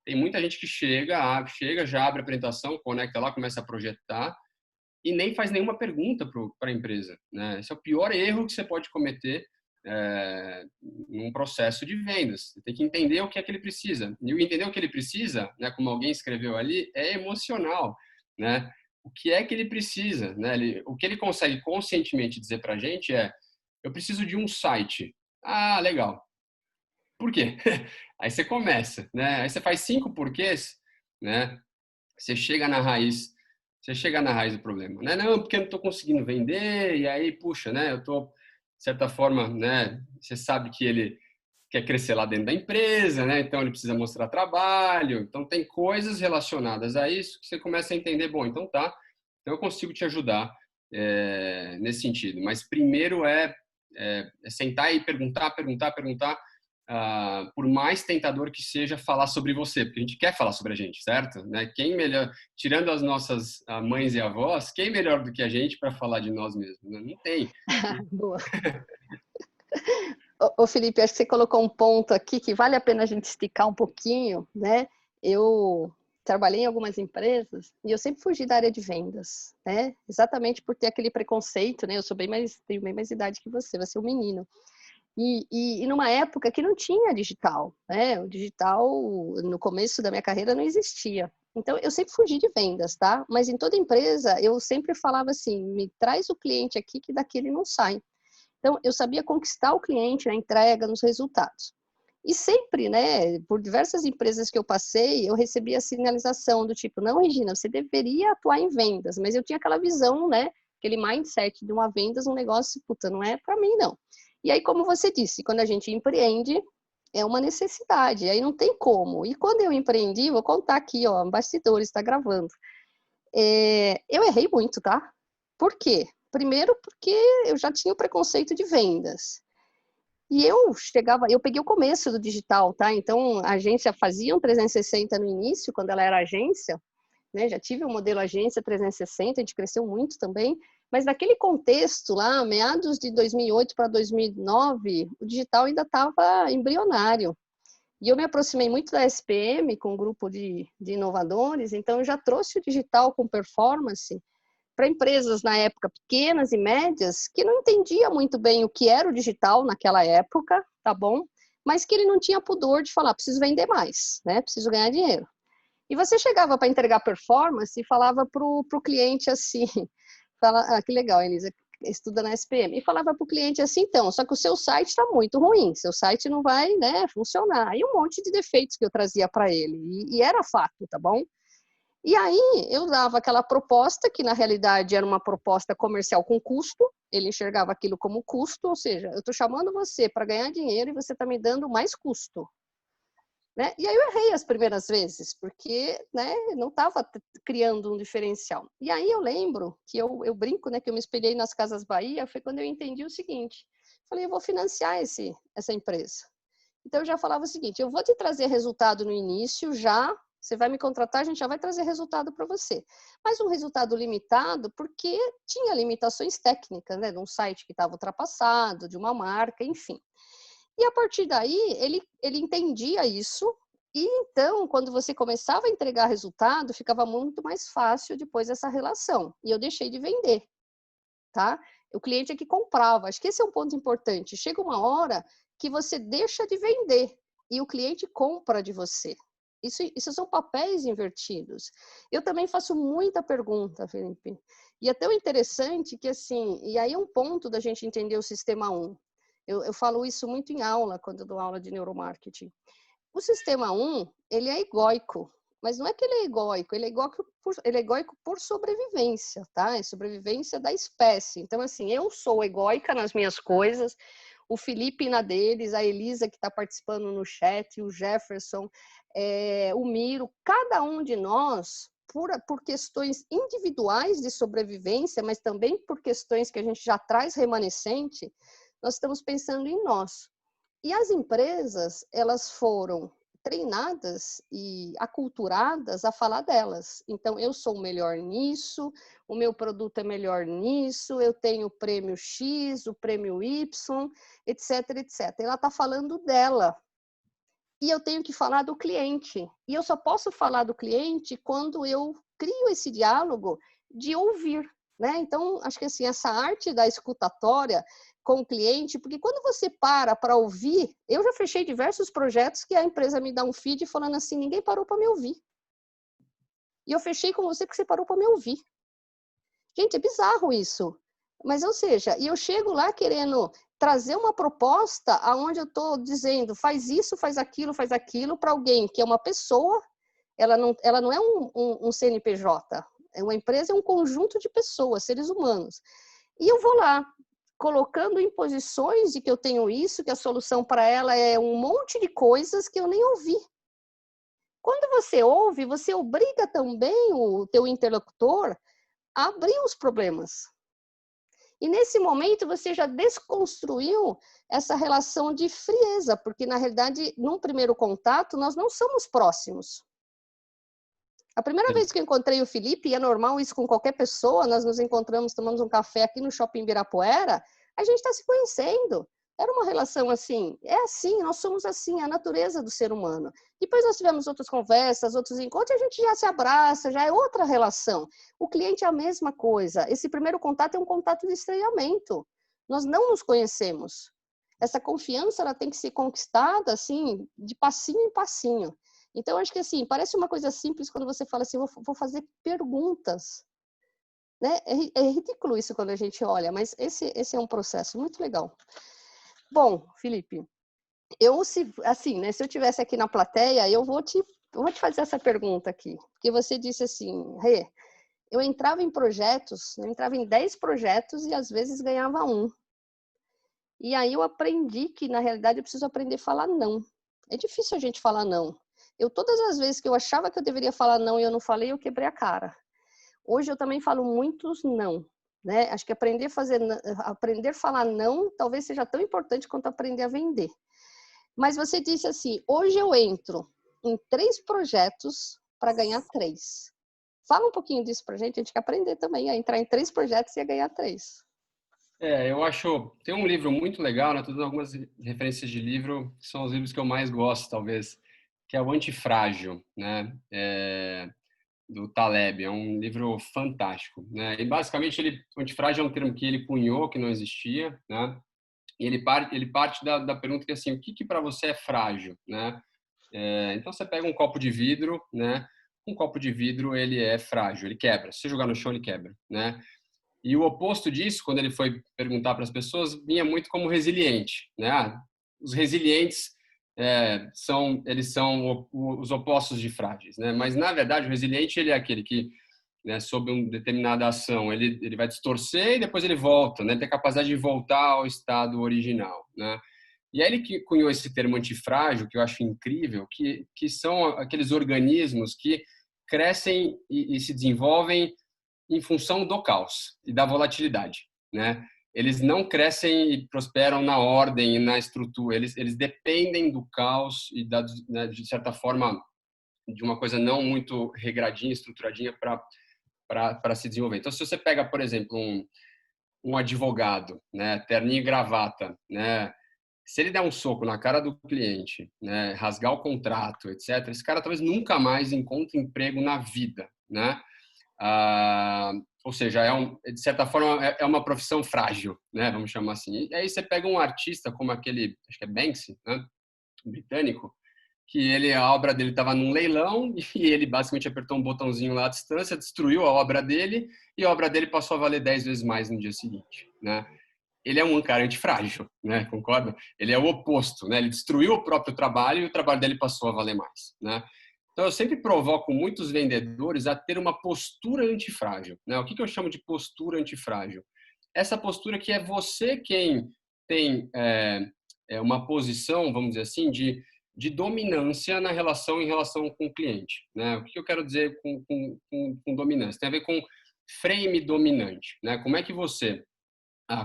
Tem muita gente que chega, já abre a apresentação, conecta lá, começa a projetar e nem faz nenhuma pergunta para a empresa, né? Esse é o pior erro que você pode cometer num processo de vendas. Você tem que entender o que é que ele precisa. E o entender o que ele precisa, né, como alguém escreveu ali, é emocional, né? O que é que ele precisa, né? O que ele consegue conscientemente dizer para a gente é: eu preciso de um site. Ah, legal. Por quê? Aí você começa, né? Aí você faz 5 porquês, né? Você chega na raiz, do problema, né? Não, porque eu não estou conseguindo vender e aí, puxa, né? Eu estou, de certa forma, né? Você sabe que ele quer crescer lá dentro da empresa, né? Então ele precisa mostrar trabalho. Então tem coisas relacionadas a isso que você começa a entender. Bom, então tá. Então eu consigo te ajudar nesse sentido. Mas primeiro é sentar e perguntar, por mais tentador que seja falar sobre você, porque a gente quer falar sobre a gente, certo? Né? Quem melhor, tirando as nossas mães e avós, quem melhor do que a gente para falar de nós mesmos? Não tem. Boa. Ô, Felipe, acho que você colocou um ponto aqui que vale a pena a gente esticar um pouquinho, né? Eu trabalhei em algumas empresas e eu sempre fugi da área de vendas, né? Exatamente por ter aquele preconceito, né? Eu tenho bem mais idade que você é um menino. E numa época que não tinha digital, né? O digital, no começo da minha carreira, não existia. Então, eu sempre fugi de vendas, tá? Mas em toda empresa, eu sempre falava assim, me traz o cliente aqui que daqui ele não sai. Então, eu sabia conquistar o cliente na entrega, nos resultados. E sempre, né, por diversas empresas que eu passei, eu recebia a sinalização do tipo, não, Regina, você deveria atuar em vendas, mas eu tinha aquela visão, né, aquele mindset de uma vendas, um negócio, puta, não é para mim, não. E aí, como você disse, quando a gente empreende, é uma necessidade, aí não tem como. E quando eu empreendi, vou contar aqui, ó, bastidores, está gravando. Eu errei muito, tá? Por quê? Primeiro porque eu já tinha o preconceito de vendas. E eu peguei o começo do digital, tá? Então, a agência fazia um 360 no início, quando ela era agência, né? Já tive o modelo agência 360, a gente cresceu muito também, mas naquele contexto lá, meados de 2008 para 2009, o digital ainda estava embrionário. E eu me aproximei muito da SPM, com um grupo de inovadores, então eu já trouxe o digital com performance para empresas na época pequenas e médias que não entendia muito bem o que era o digital naquela época, tá bom? Mas que ele não tinha pudor de falar, preciso vender mais, né? Preciso ganhar dinheiro. E você chegava para entregar performance e falava para o cliente assim, que legal, Elisa, estuda na SPM, e falava para o cliente assim, então, só que o seu site está muito ruim, seu site não vai, né, funcionar. E um monte de defeitos que eu trazia para ele, e era fato, tá bom? E aí eu dava aquela proposta, que na realidade era uma proposta comercial com custo, ele enxergava aquilo como custo, ou seja, eu estou chamando você para ganhar dinheiro e você está me dando mais custo. Né? E aí eu errei as primeiras vezes, porque, né, não estava criando um diferencial. E aí eu lembro que eu brinco, né, que eu me espelhei nas Casas Bahia, foi quando eu entendi o seguinte, falei, eu vou financiar essa empresa. Então eu já falava o seguinte, eu vou te trazer resultado no início, já, você vai me contratar, a gente já vai trazer resultado para você. Mas um resultado limitado, porque tinha limitações técnicas, né, de um site que estava ultrapassado, de uma marca, enfim. E a partir daí, ele entendia isso, e então, quando você começava a entregar resultado, ficava muito mais fácil depois essa relação. E eu deixei de vender, tá? O cliente é que comprava. Acho que esse é um ponto importante. Chega uma hora que você deixa de vender e o cliente compra de você. Isso são papéis invertidos. Eu também faço muita pergunta, Felipe. E é tão interessante que, assim, e aí é um ponto da gente entender o sistema 1. Eu falo isso muito em aula, quando eu dou aula de neuromarketing. O sistema 1, ele é egóico, mas não é que ele é egóico, ele é egóico por sobrevivência, tá? É sobrevivência da espécie. Então, assim, eu sou egóica nas minhas coisas, o Felipe na deles, a Elisa que está participando no chat, o Jefferson, o Miro, cada um de nós, por questões individuais de sobrevivência, mas também por questões que a gente já traz remanescente, nós estamos pensando em nós. E as empresas, elas foram treinadas e aculturadas a falar delas. Então, eu sou melhor nisso, o meu produto é melhor nisso, eu tenho o prêmio X, o prêmio Y, etc, etc. Ela está falando dela. E eu tenho que falar do cliente. E eu só posso falar do cliente quando eu crio esse diálogo de ouvir, né? Então, acho que assim, essa arte da escutatória com o cliente, porque quando você para ouvir, eu já fechei diversos projetos que a empresa me dá um feed falando assim, ninguém parou para me ouvir. E eu fechei com você porque você parou para me ouvir. Gente, é bizarro isso. Mas, ou seja, e eu chego lá querendo trazer uma proposta aonde eu estou dizendo, faz isso, faz aquilo para alguém que é uma pessoa, ela não é um CNPJ, uma empresa é um conjunto de pessoas, seres humanos. E eu vou lá, colocando em posições de que eu tenho isso, que a solução para ela é um monte de coisas que eu nem ouvi. Quando você ouve, você obriga também o teu interlocutor a abrir os problemas. E nesse momento você já desconstruiu essa relação de frieza, porque na realidade, num primeiro contato, nós não somos próximos. A primeira vez que eu encontrei o Felipe, e é normal isso com qualquer pessoa, nós nos encontramos, tomamos um café aqui no Shopping Ibirapuera, a gente está se conhecendo. Era uma relação assim, é assim, nós somos assim, a natureza do ser humano. Depois nós tivemos outras conversas, outros encontros, e a gente já se abraça, já é outra relação. O cliente é a mesma coisa. Esse primeiro contato é um contato de estranhamento. Nós não nos conhecemos. Essa confiança ela tem que ser conquistada assim, de passinho em passinho. Então, acho que assim, parece uma coisa simples quando você fala assim, vou fazer perguntas. Né? É ridículo isso quando a gente olha, mas esse é um processo muito legal. Bom, Felipe, assim, né, se eu tivesse aqui na plateia, eu vou te fazer essa pergunta aqui. Porque você disse assim, Rê, eu entrava em projetos, eu entrava em 10 projetos e às vezes ganhava um. E aí eu aprendi que, na realidade, eu preciso aprender a falar não. É difícil a gente falar não. Todas as vezes que eu achava que eu deveria falar não e eu não falei, eu quebrei a cara. Hoje eu também falo muitos não. né? Acho que aprender a falar não talvez seja tão importante quanto aprender a vender. Mas você disse assim, hoje eu entro em 3 projetos para ganhar 3. Fala um pouquinho disso para a gente quer aprender também a entrar em 3 projetos e a ganhar 3. Eu acho, tem um livro muito legal, né? Estou dando algumas referências de livro, que são os livros que eu mais gosto, talvez, que é o Antifrágil, né? Do Taleb, é um livro fantástico, né? E basicamente o antifrágil é um termo que ele cunhou, que não existia, né? E ele parte da pergunta que assim, o que para você é frágil, né? Então você pega um copo de vidro, né? Um copo de vidro ele é frágil, ele quebra. Se você jogar no chão ele quebra, né? E o oposto disso, quando ele foi perguntar para as pessoas, vinha muito como resiliente, né? Os resilientes eles são os opostos de frágeis, né? Mas na verdade o resiliente ele é aquele que, né, sob uma determinada ação, ele vai distorcer e depois ele volta, né? Ele tem a capacidade de voltar ao estado original, né? E aí ele que cunhou esse termo antifrágil, que eu acho incrível, que são aqueles organismos que crescem e se desenvolvem em função do caos e da volatilidade, né? Eles não crescem e prosperam na ordem e na estrutura, eles dependem do caos e né, de certa forma de uma coisa não muito regradinha, estruturadinha para se desenvolver. Então, se você pega, por exemplo, um advogado, né, terninho e gravata, né, se ele der um soco na cara do cliente, né, rasgar o contrato, etc., esse cara talvez nunca mais encontre emprego na vida, né? Ou seja, de certa forma, é uma profissão frágil, né? Vamos chamar assim. E aí você pega um artista como aquele, acho que é Banksy, né? Britânico, que a obra dele estava num leilão e ele basicamente apertou um botãozinho lá à distância, destruiu a obra dele e a obra dele passou a valer 10 vezes mais no dia seguinte, né? Ele é um cara antifrágil, né? Concorda? Ele é o oposto, né? Ele destruiu o próprio trabalho e o trabalho dele passou a valer mais, né? Então, eu sempre provoco muitos vendedores a ter uma postura antifrágil, né? O que eu chamo de postura antifrágil? Essa postura que é você quem tem uma posição, vamos dizer assim, de dominância em relação com o cliente, né? O que eu quero dizer com dominância? Tem a ver com frame dominante, né? Como é que você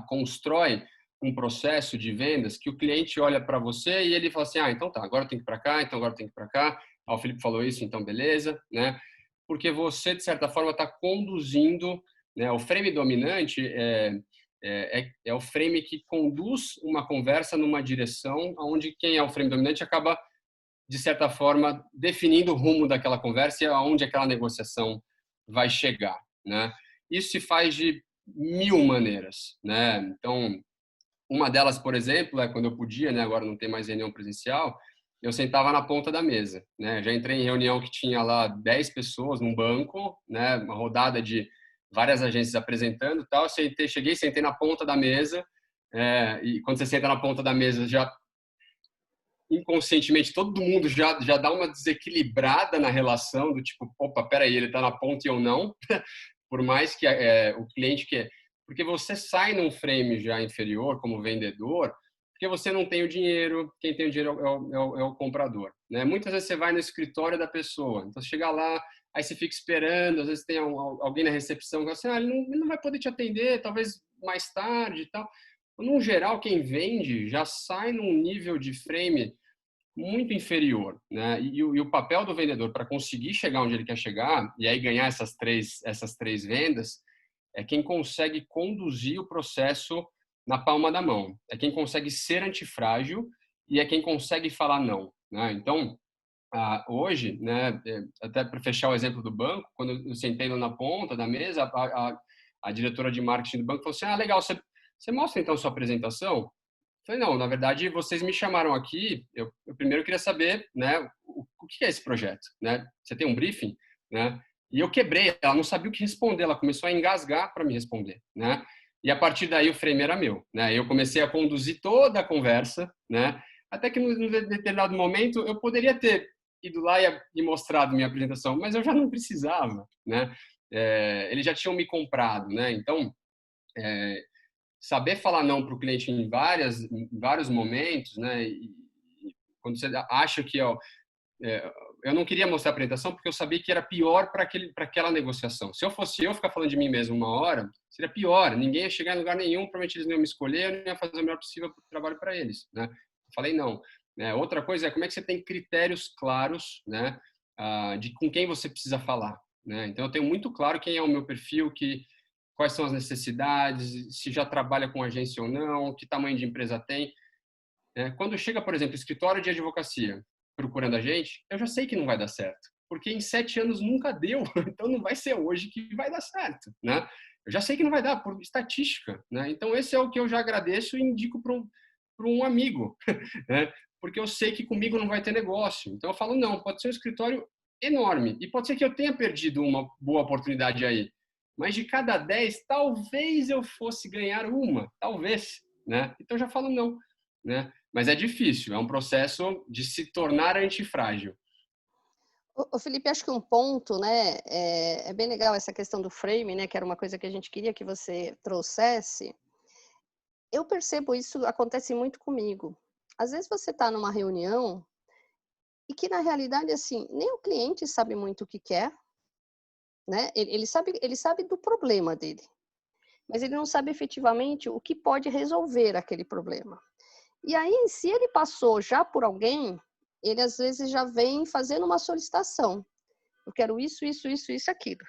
constrói um processo de vendas que o cliente olha para você e ele fala assim, então tá, agora eu tenho que ir para cá, então agora eu tenho que ir para cá. O Felipe falou isso, então beleza, né? Porque você, de certa forma, está conduzindo, né? O frame dominante é o frame que conduz uma conversa numa direção onde quem é o frame dominante acaba, de certa forma, definindo o rumo daquela conversa e aonde aquela negociação vai chegar, né? Isso se faz de 1000 maneiras, né? Então, uma delas, por exemplo, é quando eu podia, né? Agora não tem mais reunião presencial, eu sentava na ponta da mesa, né? Já entrei em reunião que tinha lá 10 pessoas num banco, né? Uma rodada de várias agências apresentando, tal. Eu cheguei, sentei na ponta da mesa, e quando você senta na ponta da mesa, já inconscientemente todo mundo já dá uma desequilibrada na relação do tipo, opa, peraí, ele está na ponta e eu não, por mais que o cliente quer, porque você sai num frame já inferior como vendedor, porque você não tem o dinheiro, quem tem o dinheiro é o comprador, né? Muitas vezes você vai no escritório da pessoa, então você chega lá, aí você fica esperando, às vezes tem alguém na recepção que fala assim, ele não vai poder te atender, talvez mais tarde e tal. No geral, quem vende já sai num nível de frame muito inferior, né? E o papel do vendedor para conseguir chegar onde ele quer chegar e aí ganhar essas três vendas é quem consegue conduzir o processo na palma da mão, é quem consegue ser antifrágil e é quem consegue falar não, né? Então, hoje, né, até para fechar o exemplo do banco, quando eu sentei lá na ponta da mesa, a diretora de marketing do banco falou assim, legal, você mostra então sua apresentação? Eu falei, não, na verdade, vocês me chamaram aqui, eu primeiro queria saber, né, o que é esse projeto, né? Você tem um briefing, né? E eu quebrei, ela não sabia o que responder, ela começou a engasgar para me responder, né? E a partir daí o frame era meu, né? Eu comecei a conduzir toda a conversa, né? Até que num determinado momento eu poderia ter ido lá e mostrado minha apresentação, mas eu já não precisava, né? Eles já tinham me comprado, né? Então, saber falar não para o cliente em vários momentos, né? E quando você acha que eu não queria mostrar a apresentação porque eu sabia que era pior para aquela negociação. Se eu fosse eu ficar falando de mim mesmo uma hora, seria pior. Ninguém ia chegar em lugar nenhum, provavelmente eles não iam me escolher, eu não ia fazer o melhor possível para o trabalho para eles, né? Eu falei não. Outra coisa é como é que você tem critérios claros, né, de com quem você precisa falar, né? Então eu tenho muito claro quem é o meu perfil, quais são as necessidades, se já trabalha com agência ou não, que tamanho de empresa tem. Quando chega, por exemplo, escritório de advocacia procurando a gente, eu já sei que não vai dar certo, porque em 7 anos nunca deu, então não vai ser hoje que vai dar certo, né? Eu já sei que não vai dar, por estatística, né? Então esse é o que eu já agradeço e indico para um amigo, né? Porque eu sei que comigo não vai ter negócio. Então eu falo, não, pode ser um escritório enorme, e pode ser que eu tenha perdido uma boa oportunidade aí, mas de cada 10, talvez eu fosse ganhar uma, talvez, né? Então eu já falo não, né? Mas é difícil, é um processo de se tornar antifrágil. Ô, Felipe, acho que um ponto, né, é bem legal essa questão do frame, né, que era uma coisa que a gente queria que você trouxesse. Eu percebo isso acontece muito comigo. Às vezes você está numa reunião e que na realidade, assim, nem o cliente sabe muito o que quer, né? Ele sabe do problema dele, mas ele não sabe efetivamente o que pode resolver aquele problema. E aí, se ele passou já por alguém, ele às vezes já vem fazendo uma solicitação. Eu quero isso, isso, isso, isso, aquilo,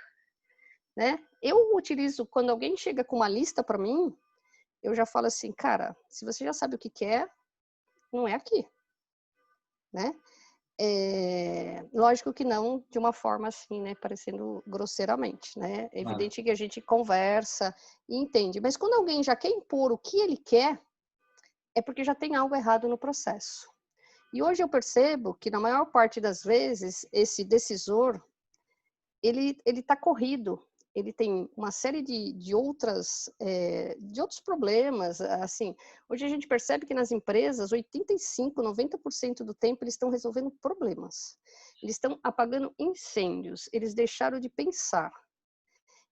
né? Eu utilizo, quando alguém chega com uma lista para mim, eu já falo assim, cara, se você já sabe o que quer, não é aqui, né? Lógico que não de uma forma assim, né, parecendo grosseiramente, né? É Claro. evidente que a gente conversa e entende, mas quando alguém já quer impor o que ele quer, é porque já tem algo errado no processo. E hoje eu percebo que na maior parte das vezes esse decisor ele está corrido, ele tem uma série de outros problemas, assim, hoje a gente percebe que nas empresas 85, 90% do tempo eles estão resolvendo problemas, eles estão apagando incêndios, eles deixaram de pensar,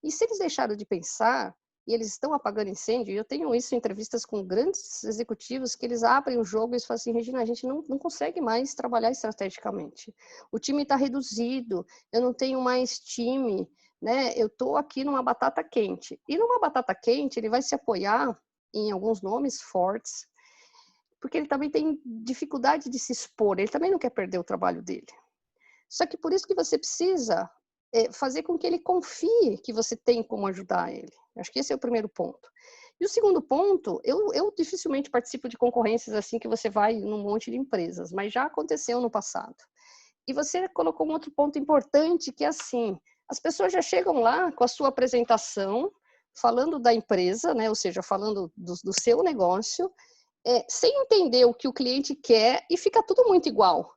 e se eles deixaram de pensar, e eles estão apagando incêndio, e eu tenho isso em entrevistas com grandes executivos, que eles abrem o jogo e falam assim, Regina, a gente não consegue mais trabalhar estrategicamente. O time está reduzido, eu não tenho mais time, né? Eu estou aqui numa batata quente. E numa batata quente, ele vai se apoiar em alguns nomes fortes, porque ele também tem dificuldade de se expor, ele também não quer perder o trabalho dele. Só que por isso que você precisa fazer com que ele confie que você tem como ajudar ele. Acho que esse é o primeiro ponto. E o segundo ponto, eu dificilmente participo de concorrências assim que você vai num monte de empresas, mas já aconteceu no passado. E você colocou um outro ponto importante, que é assim, as pessoas já chegam lá com a sua apresentação, falando da empresa, né, ou seja, falando do seu negócio, sem entender o que o cliente quer e fica tudo muito igual.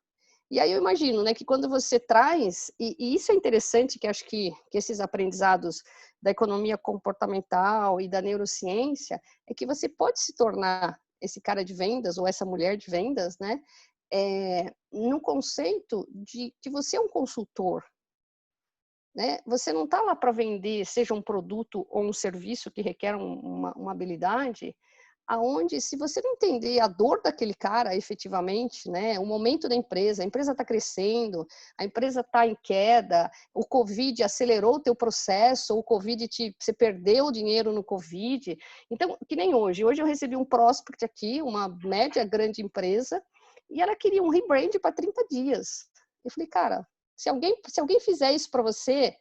E aí eu imagino, né, que quando você traz, e isso é interessante, que acho que esses aprendizados da economia comportamental e da neurociência, é que você pode se tornar esse cara de vendas ou essa mulher de vendas, né, no conceito de que você é um consultor, né? Você não está lá para vender, seja um produto ou um serviço que requer uma habilidade, aonde se você não entender a dor daquele cara efetivamente, né, o momento da empresa, a empresa está crescendo, a empresa está em queda, o Covid acelerou o teu processo, o Covid você perdeu o dinheiro no Covid, então, que nem hoje eu recebi um prospect aqui, uma média grande empresa, e ela queria um rebrand para 30 dias. Eu falei, cara, se alguém fizer isso para você,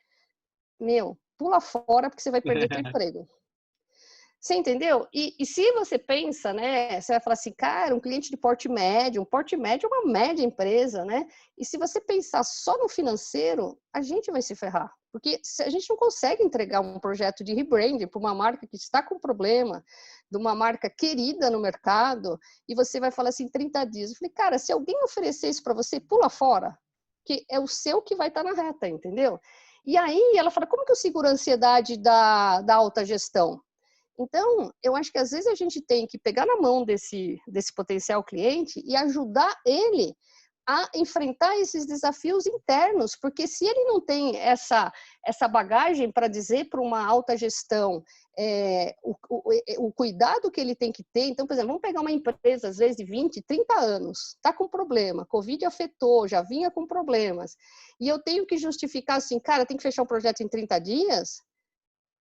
pula fora porque você vai perder teu emprego. Você entendeu? E se você pensa, né, você vai falar assim, cara, um cliente de porte médio é uma média empresa, né? E se você pensar só no financeiro, a gente vai se ferrar. Porque a gente não consegue entregar um projeto de rebranding para uma marca que está com problema, de uma marca querida no mercado, e você vai falar assim, 30 dias. Eu falei, cara, se alguém oferecer isso para você, pula fora, que é o seu que vai estar na reta, entendeu? E aí ela fala, como que eu seguro a ansiedade da alta gestão? Então, eu acho que às vezes a gente tem que pegar na mão desse potencial cliente e ajudar ele a enfrentar esses desafios internos, porque se ele não tem essa bagagem para dizer para uma alta gestão o cuidado que ele tem que ter. Então, por exemplo, vamos pegar uma empresa, às vezes, de 20, 30 anos, está com problema, Covid afetou, já vinha com problemas, e eu tenho que justificar assim, cara, tem que fechar o projeto em 30 dias?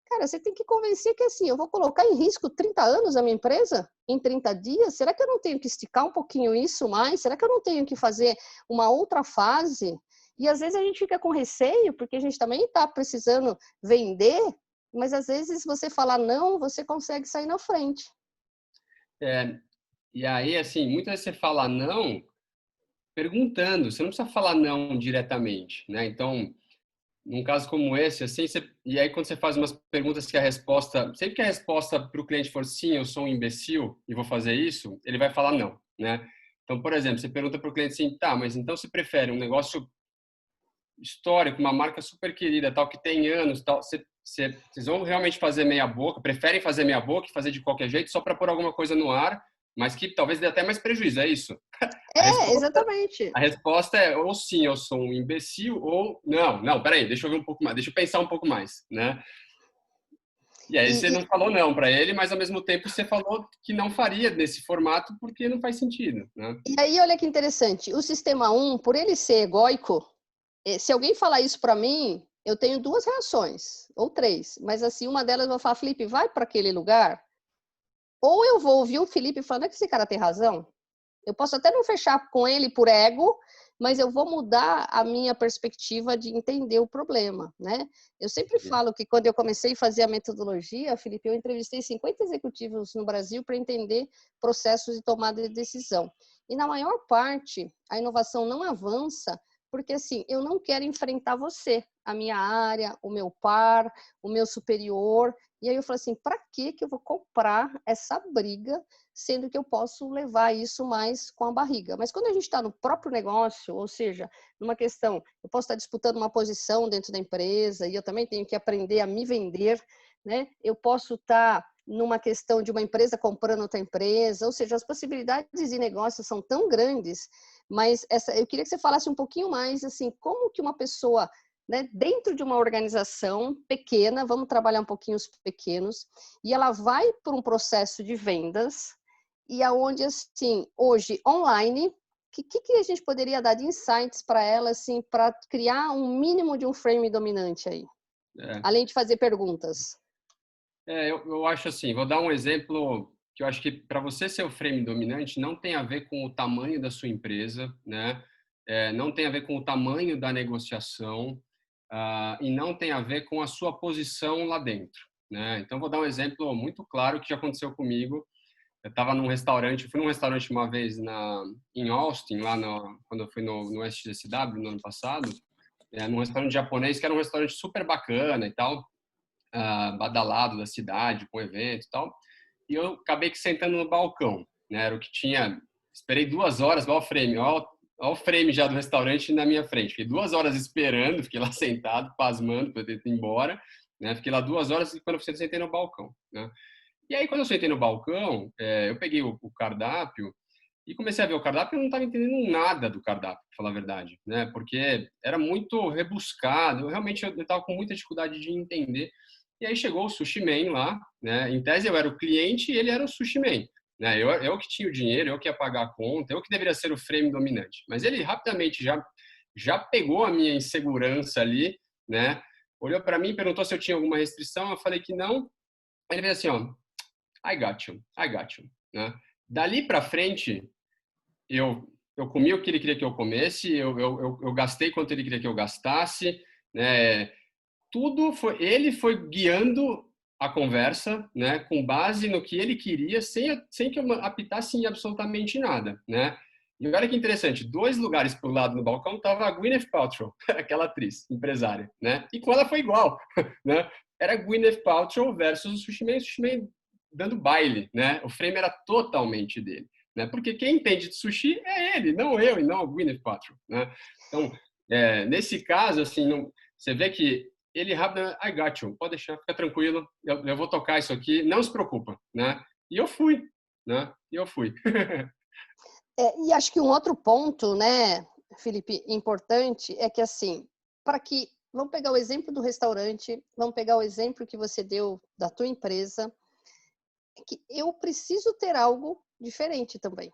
Cara, você tem que convencer que assim, eu vou colocar em risco 30 anos a minha empresa em 30 dias? Será que eu não tenho que esticar um pouquinho isso mais? Será que eu não tenho que fazer uma outra fase? E às vezes a gente fica com receio, porque a gente também está precisando vender, mas às vezes você falar não, você consegue sair na frente. E aí, assim, muitas vezes você fala não perguntando, você não precisa falar não diretamente, né? Então, num caso como esse, assim, e aí quando você faz umas perguntas que a resposta, sempre que a resposta para o cliente for sim, eu sou um imbecil e vou fazer isso, ele vai falar não, né? Então, por exemplo, você pergunta para o cliente assim, tá, mas então você prefere um negócio histórico, uma marca super querida, tal, que tem anos, tal, vocês vão realmente fazer meia boca, preferem fazer meia boca e fazer de qualquer jeito só para pôr alguma coisa no ar, mas que talvez dê até mais prejuízo, é isso? Exatamente. A resposta é ou sim, eu sou um imbecil, ou não, peraí, deixa eu ver um pouco mais, deixa eu pensar um pouco mais, né? E aí você não falou não para ele, mas ao mesmo tempo você falou que não faria nesse formato porque não faz sentido, né? E aí, olha que interessante, o sistema 1, por ele ser egóico, se alguém falar isso para mim, eu tenho duas reações, ou três, mas assim, uma delas eu vou falar, Felipe, vai para aquele lugar, ou eu vou ouvir o Felipe falando que esse cara tem razão. Eu posso até não fechar com ele por ego, mas eu vou mudar a minha perspectiva de entender o problema, né? Eu sempre falo que quando eu comecei a fazer a metodologia, Felipe, eu entrevistei 50 executivos no Brasil para entender processos de tomada de decisão. E na maior parte, a inovação não avança porque, assim, eu não quero enfrentar você, a minha área, o meu par, o meu superior. E aí eu falo assim, para que eu vou comprar essa briga, sendo que eu posso levar isso mais com a barriga? Mas quando a gente está no próprio negócio, ou seja, numa questão, eu posso estar disputando uma posição dentro da empresa e eu também tenho que aprender a me vender, né? Eu posso estar numa questão de uma empresa comprando outra empresa, ou seja, as possibilidades de negócio são tão grandes, mas eu queria que você falasse um pouquinho mais, assim, como que uma pessoa, né, dentro de uma organização pequena, vamos trabalhar um pouquinho os pequenos, e ela vai por um processo de vendas, e aonde, assim, hoje, online, que a gente poderia dar de insights para ela, assim, para criar um mínimo de um frame dominante aí? Além de fazer perguntas. Eu acho assim, vou dar um exemplo que eu acho que para você ser o frame dominante não tem a ver com o tamanho da sua empresa, né? Não tem a ver com o tamanho da negociação e não tem a ver com a sua posição lá dentro, né? Então vou dar um exemplo muito claro que já aconteceu comigo. Eu estava num restaurante, fui num restaurante uma vez em Austin, quando eu fui no SXSW no ano passado, num restaurante japonês que era um restaurante super bacana e tal, badalado da cidade, com evento e tal. E eu acabei que sentando no balcão, né? Era o que tinha. Esperei 2 horas, olha o frame já do restaurante na minha frente. Fiquei 2 horas esperando, fiquei lá sentado, pasmando para ter ido embora, né? Fiquei lá 2 horas e quando eu sentei no balcão, né? E aí quando eu sentei no balcão, eu peguei o cardápio e comecei a ver o cardápio e eu não estava entendendo nada do cardápio, para falar a verdade, né? Porque era muito rebuscado, eu realmente estava com muita dificuldade de entender. E aí chegou o Sushi Man lá, né? Em tese eu era o cliente e ele era o Sushi Man, né? Eu que tinha o dinheiro, eu que ia pagar a conta, eu que deveria ser o frame dominante. Mas ele rapidamente já pegou a minha insegurança ali, né? Olhou para mim, perguntou se eu tinha alguma restrição, eu falei que não. Aí ele fez assim, ó, I got you, né? Dali para frente, eu comi o que ele queria que eu comesse, eu gastei quanto ele queria que eu gastasse, né? Ele foi guiando a conversa, né, com base no que ele queria, sem que eu apitasse em absolutamente nada, né? E olha que interessante, 2 lugares pro lado no balcão estava a Gwyneth Paltrow, aquela atriz, empresária, né? E com ela foi igual, né? Era Gwyneth Paltrow versus o Sushi Man dando baile, né? O frame era totalmente dele, né? Porque quem entende de sushi é ele, não eu e não a Gwyneth Paltrow, né? Então, nesse caso, assim, você vê que ele rápido, I got you, pode deixar, fica tranquilo, eu vou tocar isso aqui, não se preocupa, né? E eu fui, né? E acho que um outro ponto, né, Felipe, importante é que, assim, para que... Vamos pegar o exemplo do restaurante, vamos pegar o exemplo que você deu da tua empresa, que eu preciso ter algo diferente também.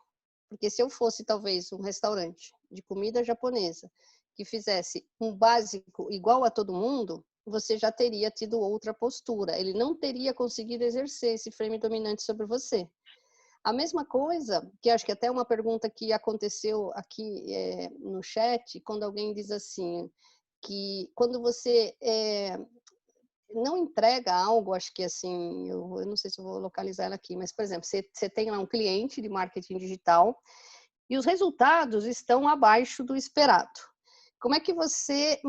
Porque se eu fosse, talvez, um restaurante de comida japonesa que fizesse um básico igual a todo mundo, você já teria tido outra postura. Ele não teria conseguido exercer esse frame dominante sobre você. A mesma coisa, que acho que até uma pergunta que aconteceu aqui no chat, quando alguém diz assim, que quando você não entrega algo, acho que assim, eu não sei se eu vou localizar ela aqui, mas, por exemplo, você tem lá um cliente de marketing digital e os resultados estão abaixo do esperado. Como é que você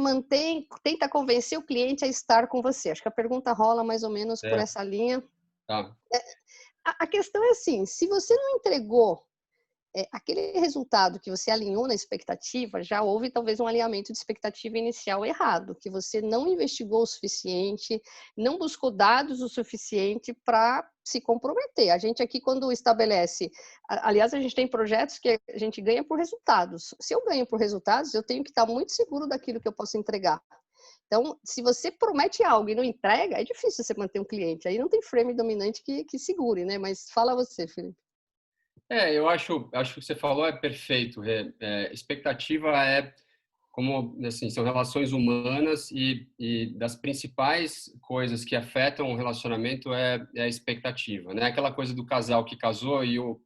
tenta convencer o cliente a estar com você? Acho que a pergunta rola mais ou menos por essa linha. Tá. A questão é assim, se você não entregou aquele resultado que você alinhou na expectativa, já houve talvez um alinhamento de expectativa inicial errado, que você não investigou o suficiente, não buscou dados o suficiente para se comprometer. A gente aqui, quando estabelece... Aliás, a gente tem projetos que a gente ganha por resultados. Se eu ganho por resultados, eu tenho que estar muito seguro daquilo que eu posso entregar. Então, se você promete algo e não entrega, é difícil você manter um cliente. Aí não tem frame dominante que segure, né? Mas fala você, Felipe. Eu acho que o que você falou é perfeito. Expectativa como, assim, são relações humanas e das principais coisas que afetam o relacionamento é a expectativa, né? Aquela coisa do casal que casou e o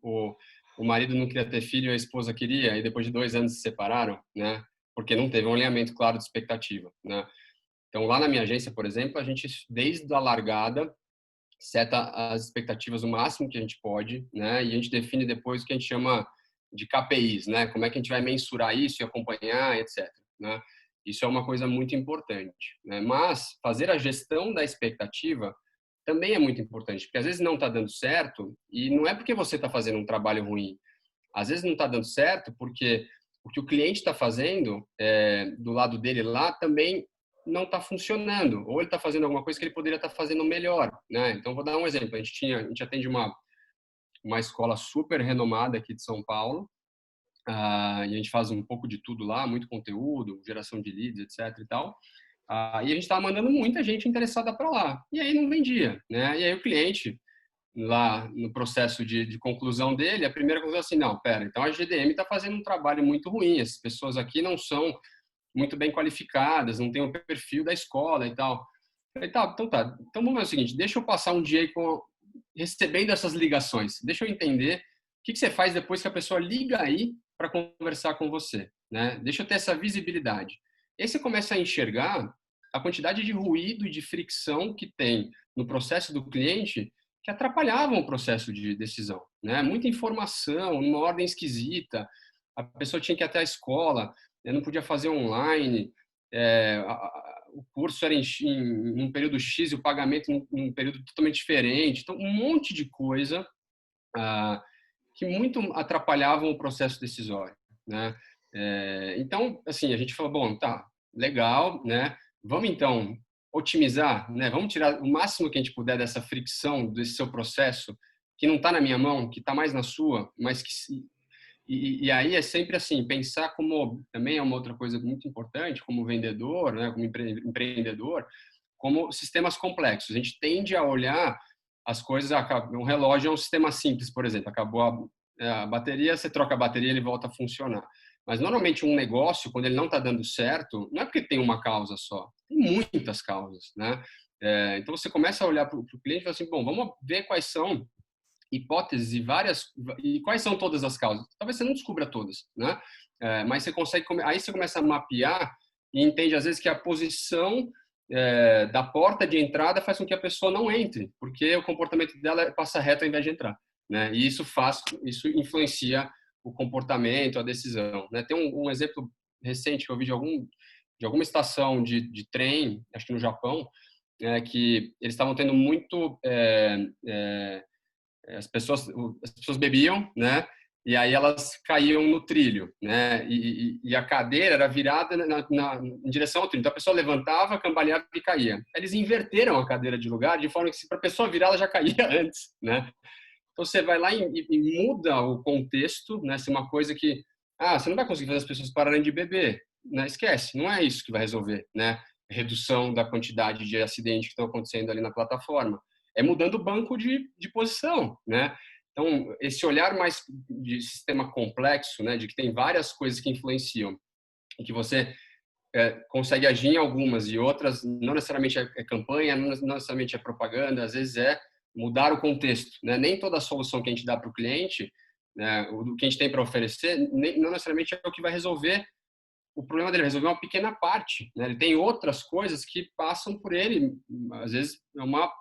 marido não queria ter filho e a esposa queria, e depois de 2 anos se separaram, né? Porque não teve um alinhamento claro de expectativa, né? Então, lá na minha agência, por exemplo, a gente, desde a largada, seta as expectativas o máximo que a gente pode, né? E a gente define depois o que a gente chama de KPIs, né? Como é que a gente vai mensurar isso e acompanhar, etc, né? Isso é uma coisa muito importante, né? Mas fazer a gestão da expectativa também é muito importante, porque às vezes não está dando certo e não é porque você está fazendo um trabalho ruim. Às vezes não está dando certo porque o que o cliente está fazendo do lado dele lá também não está funcionando, ou ele está fazendo alguma coisa que ele poderia estar fazendo melhor, né? Então, vou dar um exemplo. A gente atende uma escola super renomada aqui de São Paulo, e a gente faz um pouco de tudo lá, muito conteúdo, geração de leads, etc e tal. E a gente estava mandando muita gente interessada para lá. E aí não vendia, né? E aí o cliente, lá no processo de conclusão dele, a primeira conclusão é assim, não, pera, então a GDM está fazendo um trabalho muito ruim, essas pessoas aqui não são muito bem qualificadas, não tem o perfil da escola e tal. Falei, tá, então tá. Então vamos fazer o seguinte, deixa eu passar um dia aí recebendo essas ligações. Deixa eu entender o que você faz depois que a pessoa liga aí para conversar com você, né? Deixa eu ter essa visibilidade. Aí você começa a enxergar a quantidade de ruído e de fricção que tem no processo do cliente que atrapalhavam o processo de decisão, né? Muita informação, numa ordem esquisita. A pessoa tinha que ir até a escola, não podia fazer online, o curso era em um período X e o pagamento em um período totalmente diferente. Então, um monte de coisa que muito atrapalhavam o processo decisório, né? Então, assim, a gente falou, bom, tá, legal, né? Vamos, então, otimizar, né? Vamos tirar o máximo que a gente puder dessa fricção, desse seu processo, que não está na minha mão, que está mais na sua, mas que e aí é sempre assim, pensar como, também é uma outra coisa muito importante, como vendedor, né, como empreendedor, como sistemas complexos. A gente tende a olhar as coisas, um relógio é um sistema simples, por exemplo, acabou a bateria, você troca a bateria, ele volta a funcionar. Mas normalmente um negócio, quando ele não está dando certo, não é porque tem uma causa só, tem muitas causas, né? Então você começa a olhar para o cliente e fala assim, bom, vamos ver quais são hipóteses e quais são todas as causas. Talvez você não descubra todas, né? Mas você consegue, aí você começa a mapear e entende às vezes que a posição da porta de entrada faz com que a pessoa não entre, porque o comportamento dela passa reto ao invés de entrar, né? E isso influencia o comportamento, a decisão, né? Tem um exemplo recente que eu vi de alguma estação de trem, acho que no Japão, que eles estavam tendo muito as pessoas bebiam, né? E aí elas caíam no trilho, né? E a cadeira era virada em direção ao trilho. Então a pessoa levantava, cambaleava e caía. Eles inverteram a cadeira de lugar de forma que, para a pessoa virar, ela já caía antes, né? Então você vai lá e muda o contexto, né? Se uma coisa que Você não vai conseguir fazer as pessoas pararem de beber, né? Esquece, não é isso que vai resolver, né? Redução da quantidade de acidentes que estão acontecendo ali na plataforma. É mudando o banco de posição, né? Então, esse olhar mais de sistema complexo, né? De que tem várias coisas que influenciam e que você consegue agir em algumas e outras, não necessariamente é campanha, não necessariamente é propaganda, às vezes é mudar o contexto, né? Nem toda a solução que a gente dá para o cliente, né, o que a gente tem para oferecer, não necessariamente é o que vai resolver o problema dele, resolver uma pequena parte, né? Ele tem outras coisas que passam por ele, às vezes é uma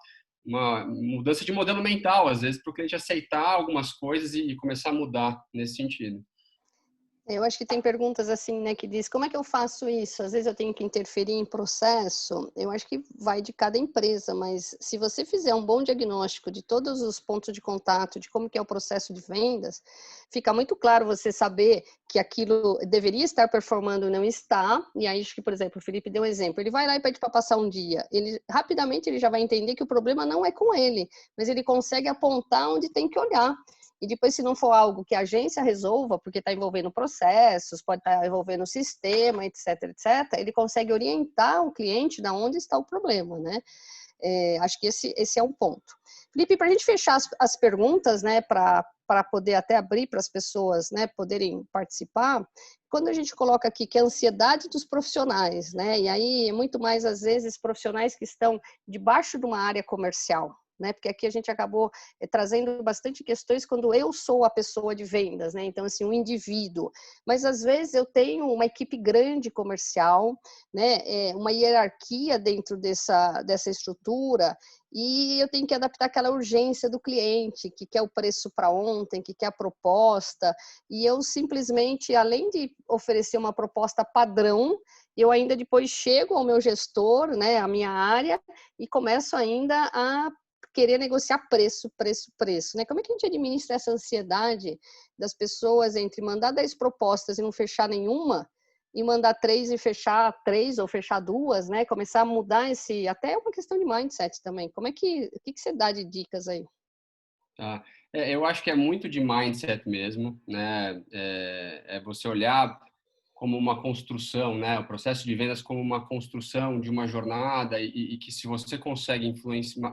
mudança de modelo mental, às vezes para o cliente aceitar algumas coisas e começar a mudar nesse sentido. Eu acho que tem perguntas assim, né, que diz, como é que eu faço isso? Às vezes eu tenho que interferir em processo. Eu acho que vai de cada empresa, mas se você fizer um bom diagnóstico de todos os pontos de contato, de como que é o processo de vendas, fica muito claro você saber que aquilo deveria estar performando e não está. E aí, acho que, por exemplo, o Felipe deu um exemplo. Ele vai lá e pede para passar um dia. Ele rapidamente ele já vai entender que o problema não é com ele, mas ele consegue apontar onde tem que olhar. E depois, se não for algo que a agência resolva, porque está envolvendo processos, pode estar envolvendo o sistema, etc, etc, ele consegue orientar o cliente de onde está o problema, né? Acho que esse é um ponto. Felipe, para a gente fechar as perguntas, né, para poder até abrir para as pessoas, né, poderem participar, quando a gente coloca aqui que é a ansiedade dos profissionais, né, e aí é muito mais, às vezes, profissionais que estão debaixo de uma área comercial, né? Porque aqui a gente acabou trazendo bastante questões quando eu sou a pessoa de vendas, né? Então, assim, um indivíduo. Mas, às vezes, eu tenho uma equipe grande comercial, né? Uma hierarquia dentro dessa estrutura e eu tenho que adaptar aquela urgência do cliente, que quer o preço para ontem, que quer a proposta, e eu simplesmente, além de oferecer uma proposta padrão, eu ainda depois chego ao meu gestor, né, a minha área, e começo ainda a querer negociar preço, né? Como é que a gente administra essa ansiedade das pessoas entre mandar 10 propostas e não fechar nenhuma, e mandar 3 e fechar 3 ou fechar 2, né? Começar a mudar até uma questão de mindset também. O que você dá de dicas aí? Tá. Eu acho que é muito de mindset mesmo, né? É você olhar como uma construção, né? O processo de vendas como uma construção de uma jornada e que se você consegue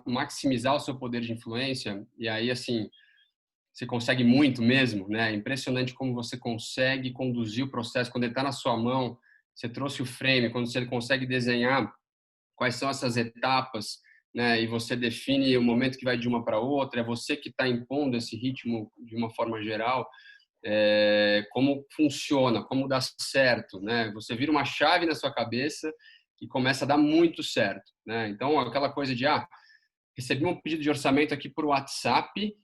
maximizar o seu poder de influência, e aí, assim, você consegue muito mesmo, né? É impressionante como você consegue conduzir o processo quando ele está na sua mão. Você trouxe o frame, quando você consegue desenhar quais são essas etapas, né? E você define o momento que vai de uma para outra. É você que está impondo esse ritmo de uma forma geral. Como funciona, como dá certo, né? Você vira uma chave na sua cabeça e começa a dar muito certo, né? Então, aquela coisa de, recebi um pedido de orçamento aqui por WhatsApp,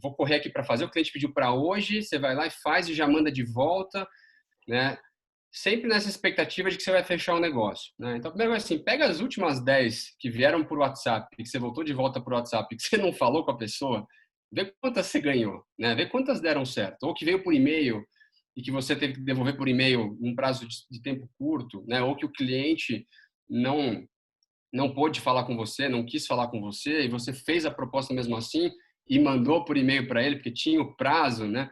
vou correr aqui para fazer, o cliente pediu para hoje, você vai lá e faz e já manda de volta, né? Sempre nessa expectativa de que você vai fechar um negócio, né? Então, primeiro assim, pega as últimas 10 que vieram por WhatsApp, que você voltou de volta por WhatsApp, que você não falou com a pessoa, vê quantas você ganhou, né? Vê quantas deram certo, ou que veio por e-mail e que você teve que devolver por e-mail num prazo de tempo curto, né? Ou que o cliente não pôde falar com você, não quis falar com você, e você fez a proposta mesmo assim e mandou por e-mail para ele, porque tinha o prazo, né?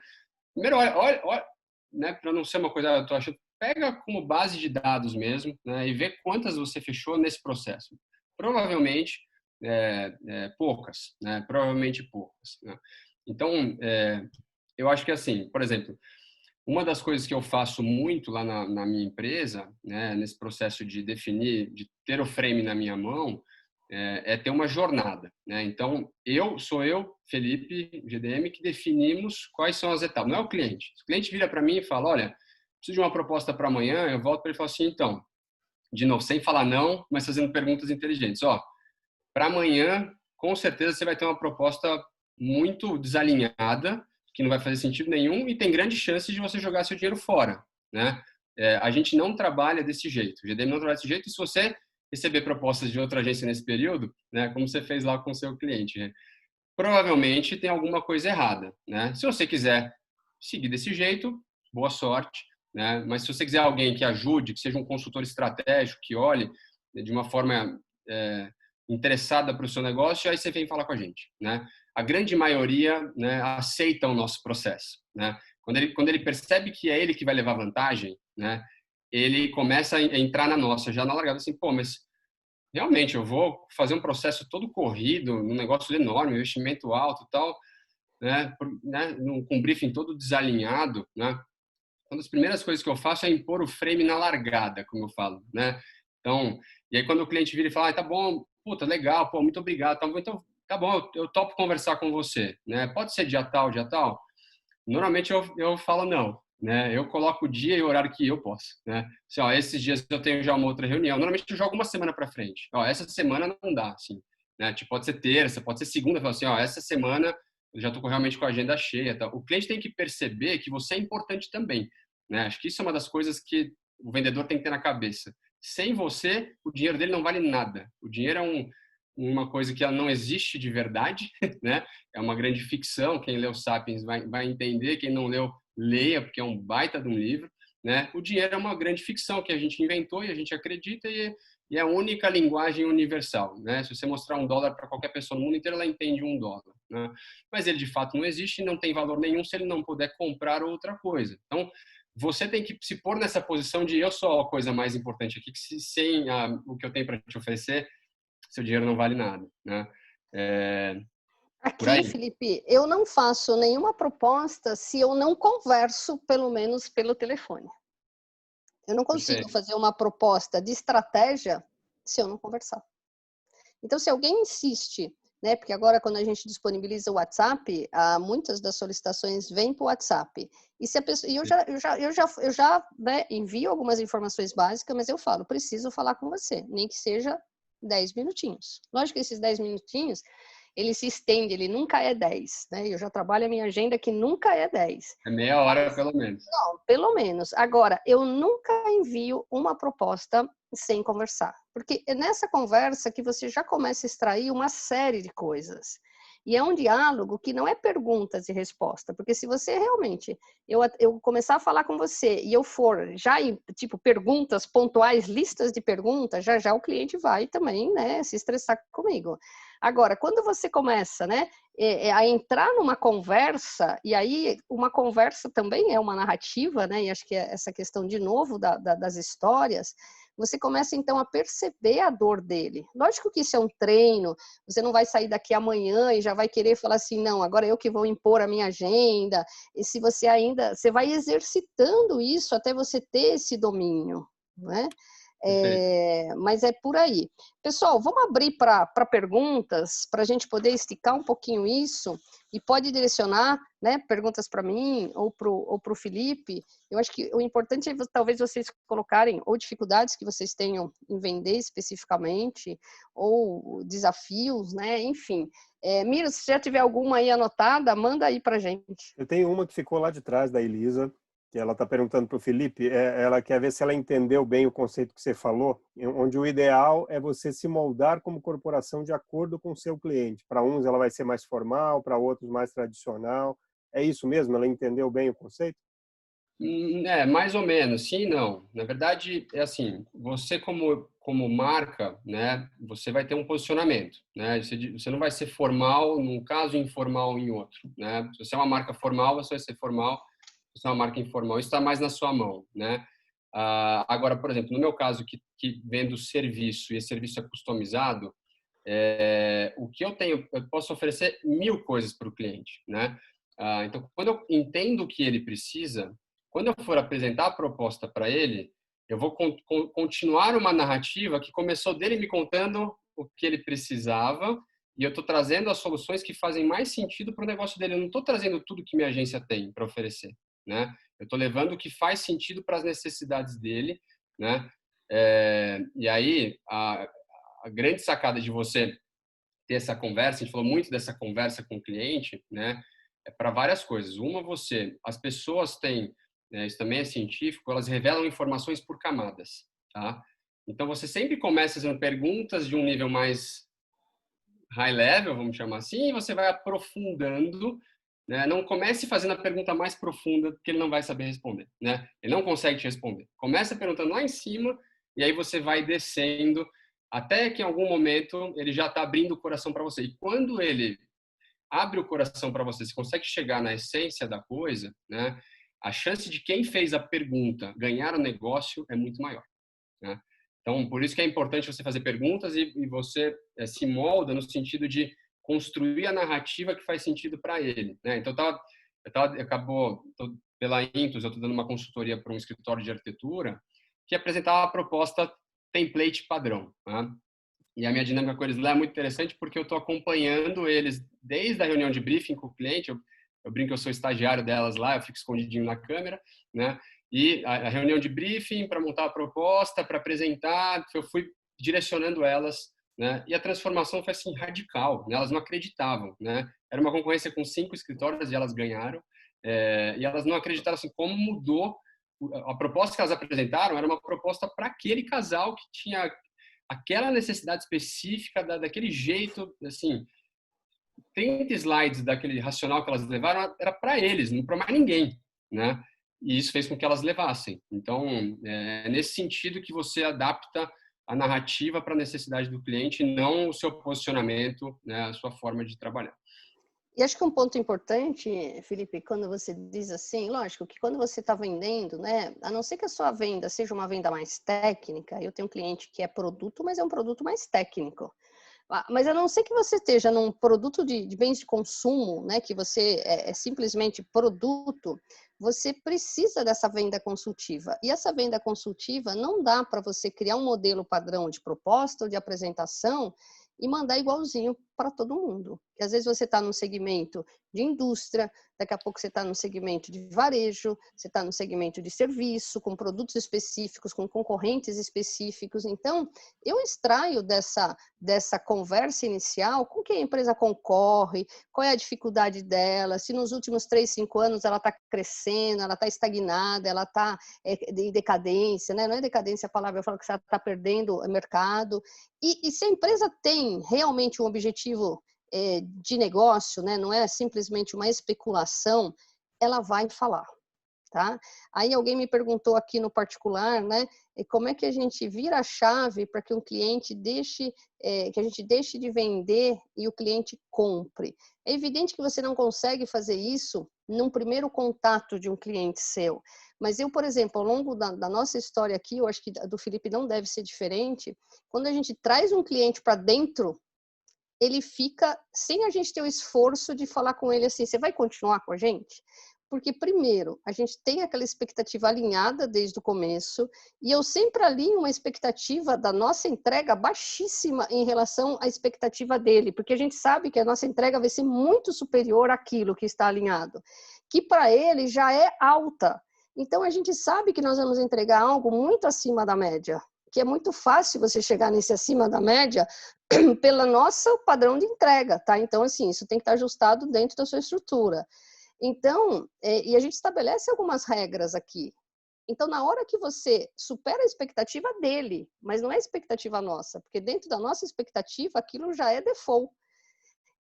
Primeiro, olha, né, para não ser uma coisa, eu tô achando, pega como base de dados mesmo, né, e vê quantas você fechou nesse processo. Provavelmente, poucas, né? Provavelmente poucas, né? Então, eu acho que assim, por exemplo, uma das coisas que eu faço muito lá na minha empresa, né, nesse processo de definir, de ter o frame na minha mão, é ter uma jornada, né? Então, sou eu, Felipe, GDM, que definimos quais são as etapas. Não é o cliente. Se o cliente vira para mim e fala, olha, preciso de uma proposta para amanhã, eu volto para ele e falo assim, então, de novo, sem falar não, mas fazendo perguntas inteligentes. Para amanhã, com certeza você vai ter uma proposta muito desalinhada, que não vai fazer sentido nenhum e tem grande chance de você jogar seu dinheiro fora, né? A gente não trabalha desse jeito. O GDM não trabalha desse jeito. E se você receber propostas de outra agência nesse período, né, como você fez lá com o seu cliente, né, provavelmente tem alguma coisa errada, né? Se você quiser seguir desse jeito, boa sorte, né? Mas se você quiser alguém que ajude, que seja um consultor estratégico, que olhe de uma forma interessada para o seu negócio, aí você vem falar com a gente, né? A grande maioria, né, aceita o nosso processo, né? Quando ele percebe que é ele que vai levar vantagem, né, ele começa a entrar na nossa, já na largada, assim, pô, mas realmente eu vou fazer um processo todo corrido, um negócio enorme, investimento alto e tal, né, com um briefing todo desalinhado, né. Uma das primeiras coisas que eu faço é impor o frame na largada, como eu falo, né. Então, e aí quando o cliente vira e fala, tá bom, puta, legal, pô, muito obrigado, tá bom, então, tá bom, eu topo conversar com você, né, pode ser dia tal, dia tal? Normalmente eu falo não, né? Eu coloco o dia e o horário que eu posso, né? Assim, ó, esses dias eu tenho já uma outra reunião. Normalmente eu jogo uma semana para frente. Ó, essa semana não dá, assim, né? Tipo, pode ser terça, pode ser segunda. Eu falo assim, ó, essa semana eu já estou realmente com a agenda cheia. Tá? O cliente tem que perceber que você é importante também, né? Acho que isso é uma das coisas que o vendedor tem que ter na cabeça. Sem você, o dinheiro dele não vale nada. O dinheiro é uma coisa que ela não existe de verdade, né? É uma grande ficção. Quem leu Sapiens vai entender, quem não leu, leia, porque é um baita de um livro, né? O dinheiro é uma grande ficção que a gente inventou e a gente acredita e é a única linguagem universal, né? Se você mostrar $1 para qualquer pessoa no mundo inteiro, ela entende $1, né? Mas ele de fato não existe e não tem valor nenhum se ele não puder comprar outra coisa. Então, você tem que se pôr nessa posição de eu sou a coisa mais importante aqui, que sem o que eu tenho para te oferecer, seu dinheiro não vale nada, né? É, por Aqui, aí. Felipe, eu não faço nenhuma proposta se eu não converso, pelo menos pelo telefone. Eu não consigo Perfeito. fazer uma proposta de estratégia se eu não conversar. Então, se alguém insiste, né, porque agora quando a gente disponibiliza o WhatsApp, muitas das solicitações vêm para o WhatsApp. E se a pessoa, e eu já né, envio algumas informações básicas, mas eu falo, preciso falar com você, nem que seja 10 minutinhos. Lógico que esses 10 minutinhos, ele se estende, ele nunca é 10, né? Eu já trabalho a minha agenda que nunca é 10. É meia hora, pelo menos. Não, pelo menos. Agora, eu nunca envio uma proposta sem conversar, porque é nessa conversa que você já começa a extrair uma série de coisas. E é um diálogo que não é perguntas e resposta, porque se você realmente, eu começar a falar com você e eu for já em, tipo, perguntas pontuais, listas de perguntas, já o cliente vai também, né, se estressar comigo. Agora, quando você começa, né, a entrar numa conversa, e aí uma conversa também é uma narrativa, né, e acho que é essa questão, de novo, das histórias, você começa então a perceber a dor dele. Lógico que isso é um treino, você não vai sair daqui amanhã e já vai querer falar assim, não, agora eu que vou impor a minha agenda, e se você ainda, você vai exercitando isso até você ter esse domínio, né? Perfeito. Mas é por aí. Pessoal, vamos abrir para perguntas, para a gente poder esticar um pouquinho isso, e pode direcionar, né, perguntas para mim ou para o Felipe. Eu acho que o importante é talvez vocês colocarem ou dificuldades que vocês tenham em vender especificamente, ou desafios, né, enfim. Mira, se já tiver alguma aí anotada, manda aí para a gente. Eu tenho uma que ficou lá de trás da Elisa, que ela está perguntando para o Felipe, ela quer ver se ela entendeu bem o conceito que você falou, onde o ideal é você se moldar como corporação de acordo com o seu cliente. Para uns ela vai ser mais formal, para outros mais tradicional. É isso mesmo? Ela entendeu bem o conceito? Mais ou menos, sim e não. Na verdade, é assim, você como marca, né, você vai ter um posicionamento, né? Você não vai ser formal num caso e informal em outro, né? Se você é uma marca formal, você vai ser formal. Se você é uma marca informal, isso está mais na sua mão, né? Agora, por exemplo, no meu caso, que vendo serviço e esse serviço é customizado, o que eu tenho, eu posso oferecer 1000 coisas para o cliente, né? Então, quando eu entendo o que ele precisa, quando eu for apresentar a proposta para ele, eu vou continuar uma narrativa que começou dele me contando o que ele precisava e eu estou trazendo as soluções que fazem mais sentido para o negócio dele. Eu não estou trazendo tudo que minha agência tem para oferecer, né? Eu estou levando o que faz sentido para as necessidades dele, né? E aí, a grande sacada de você ter essa conversa, a gente falou muito dessa conversa com o cliente, né? É para várias coisas. Uma, as pessoas têm, né, isso também é científico, elas revelam informações por camadas, tá? Então você sempre começa fazendo perguntas de um nível mais high level, vamos chamar assim, e você vai aprofundando, né? Não comece fazendo a pergunta mais profunda, porque ele não vai saber responder, né? Ele não consegue te responder. Começa perguntando lá em cima e aí você vai descendo até que em algum momento ele já está abrindo o coração para você. E quando ele abre o coração para você, você consegue chegar na essência da coisa, né? a chance de quem fez a pergunta ganhar o negócio é muito maior, né? Então, por isso que é importante você fazer perguntas e você se molda no sentido de construir a narrativa que faz sentido para ele, né? Então, pela Intus, eu estou dando uma consultoria para um escritório de arquitetura que apresentava a proposta template padrão, né? E a minha dinâmica com eles lá é muito interessante porque eu estou acompanhando eles desde a reunião de briefing com o cliente. Eu brinco que eu sou estagiário delas lá, eu fico escondidinho na câmera, né? E a reunião de briefing para montar a proposta, para apresentar, eu fui direcionando elas, né? E a transformação foi assim radical, né? Elas não acreditavam, né? Era uma concorrência com 5 escritórios e elas ganharam, e elas não acreditaram assim como mudou. A proposta que elas apresentaram era uma proposta para aquele casal que tinha aquela necessidade específica daquele jeito, assim, 30 slides daquele racional que elas levaram era para eles, não para mais ninguém, né? E isso fez com que elas levassem. Então, é nesse sentido que você adapta a narrativa para a necessidade do cliente, não o seu posicionamento, né, a sua forma de trabalhar. E acho que um ponto importante, Felipe, quando você diz assim, lógico que quando você está vendendo, né, a não ser que a sua venda seja uma venda mais técnica, eu tenho um cliente que é produto, mas é um produto mais técnico. Mas a não ser que você esteja num produto de bens de consumo, né, que você é simplesmente produto, você precisa dessa venda consultiva. E essa venda consultiva não dá para você criar um modelo padrão de proposta ou de apresentação e mandar igualzinho para todo mundo. Porque às vezes você está num segmento de indústria, daqui a pouco você está no segmento de varejo, você está no segmento de serviço, com produtos específicos, com concorrentes específicos. Então, eu extraio dessa conversa inicial com que a empresa concorre, qual é a dificuldade dela, se nos últimos 3, 5 anos ela está crescendo, ela está estagnada, ela está em decadência, né? Não é decadência a palavra, eu falo que ela está perdendo mercado. E se a empresa tem realmente um objetivo de negócio, né? Não é simplesmente uma especulação, ela vai falar. Tá? Aí alguém me perguntou aqui no particular, né, como é que a gente vira a chave para que um cliente que a gente deixe de vender e o cliente compre. É evidente que você não consegue fazer isso num primeiro contato de um cliente seu, mas eu, por exemplo, ao longo da nossa história aqui, eu acho que do Felipe não deve ser diferente, quando a gente traz um cliente para dentro, ele fica sem a gente ter o esforço de falar com ele assim, você vai continuar com a gente? Porque, primeiro, a gente tem aquela expectativa alinhada desde o começo, e eu sempre alinho uma expectativa da nossa entrega baixíssima em relação à expectativa dele, porque a gente sabe que a nossa entrega vai ser muito superior àquilo que está alinhado, que para ele já é alta. Então, a gente sabe que nós vamos entregar algo muito acima da média, que é muito fácil você chegar nesse acima da média pelo nosso padrão de entrega, tá? Então, assim, isso tem que estar ajustado dentro da sua estrutura. Então, e a gente estabelece algumas regras aqui. Então, na hora que você supera a expectativa dele, mas não é a expectativa nossa, porque dentro da nossa expectativa, aquilo já é default.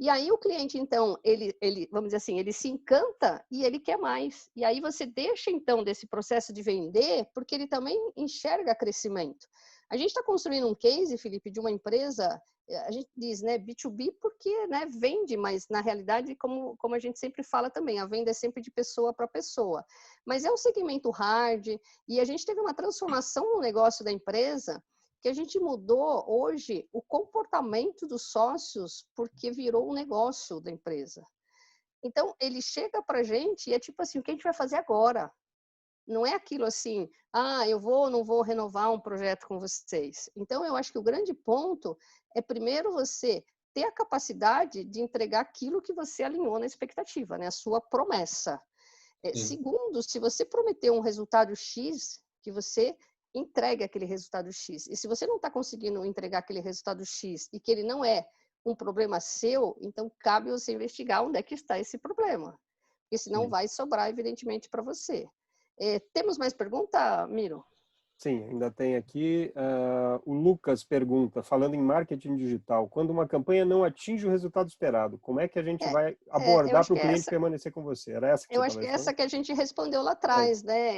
E aí o cliente, então, ele, vamos dizer assim, ele se encanta e ele quer mais. E aí você deixa, então, desse processo de vender, porque ele também enxerga crescimento. A gente está construindo um case, Felipe, de uma empresa, a gente diz, né, B2B, porque, né, vende, mas na realidade, como a gente sempre fala também, a venda é sempre de pessoa para pessoa. Mas é um segmento hard, e a gente teve uma transformação no negócio da empresa, que a gente mudou hoje o comportamento dos sócios porque virou um negócio da empresa. Então, ele chega para a gente e é tipo assim, o que a gente vai fazer agora? Não é aquilo assim, eu vou ou não vou renovar um projeto com vocês. Então, eu acho que o grande ponto é, primeiro, você ter a capacidade de entregar aquilo que você alinhou na expectativa, né? A sua promessa. Segundo, se você prometeu um resultado X, que você entregue aquele resultado X. E se você não está conseguindo entregar aquele resultado X e que ele não é um problema seu, então cabe você investigar onde é que está esse problema. Porque senão vai sobrar, evidentemente, para você. Temos mais pergunta, Miro? Sim, ainda tem aqui. O Lucas pergunta, falando em marketing digital, quando uma campanha não atinge o resultado esperado, como é que a gente vai abordar para o cliente permanecer com você? Era essa que eu você acho que estava essa que a gente respondeu lá atrás, né?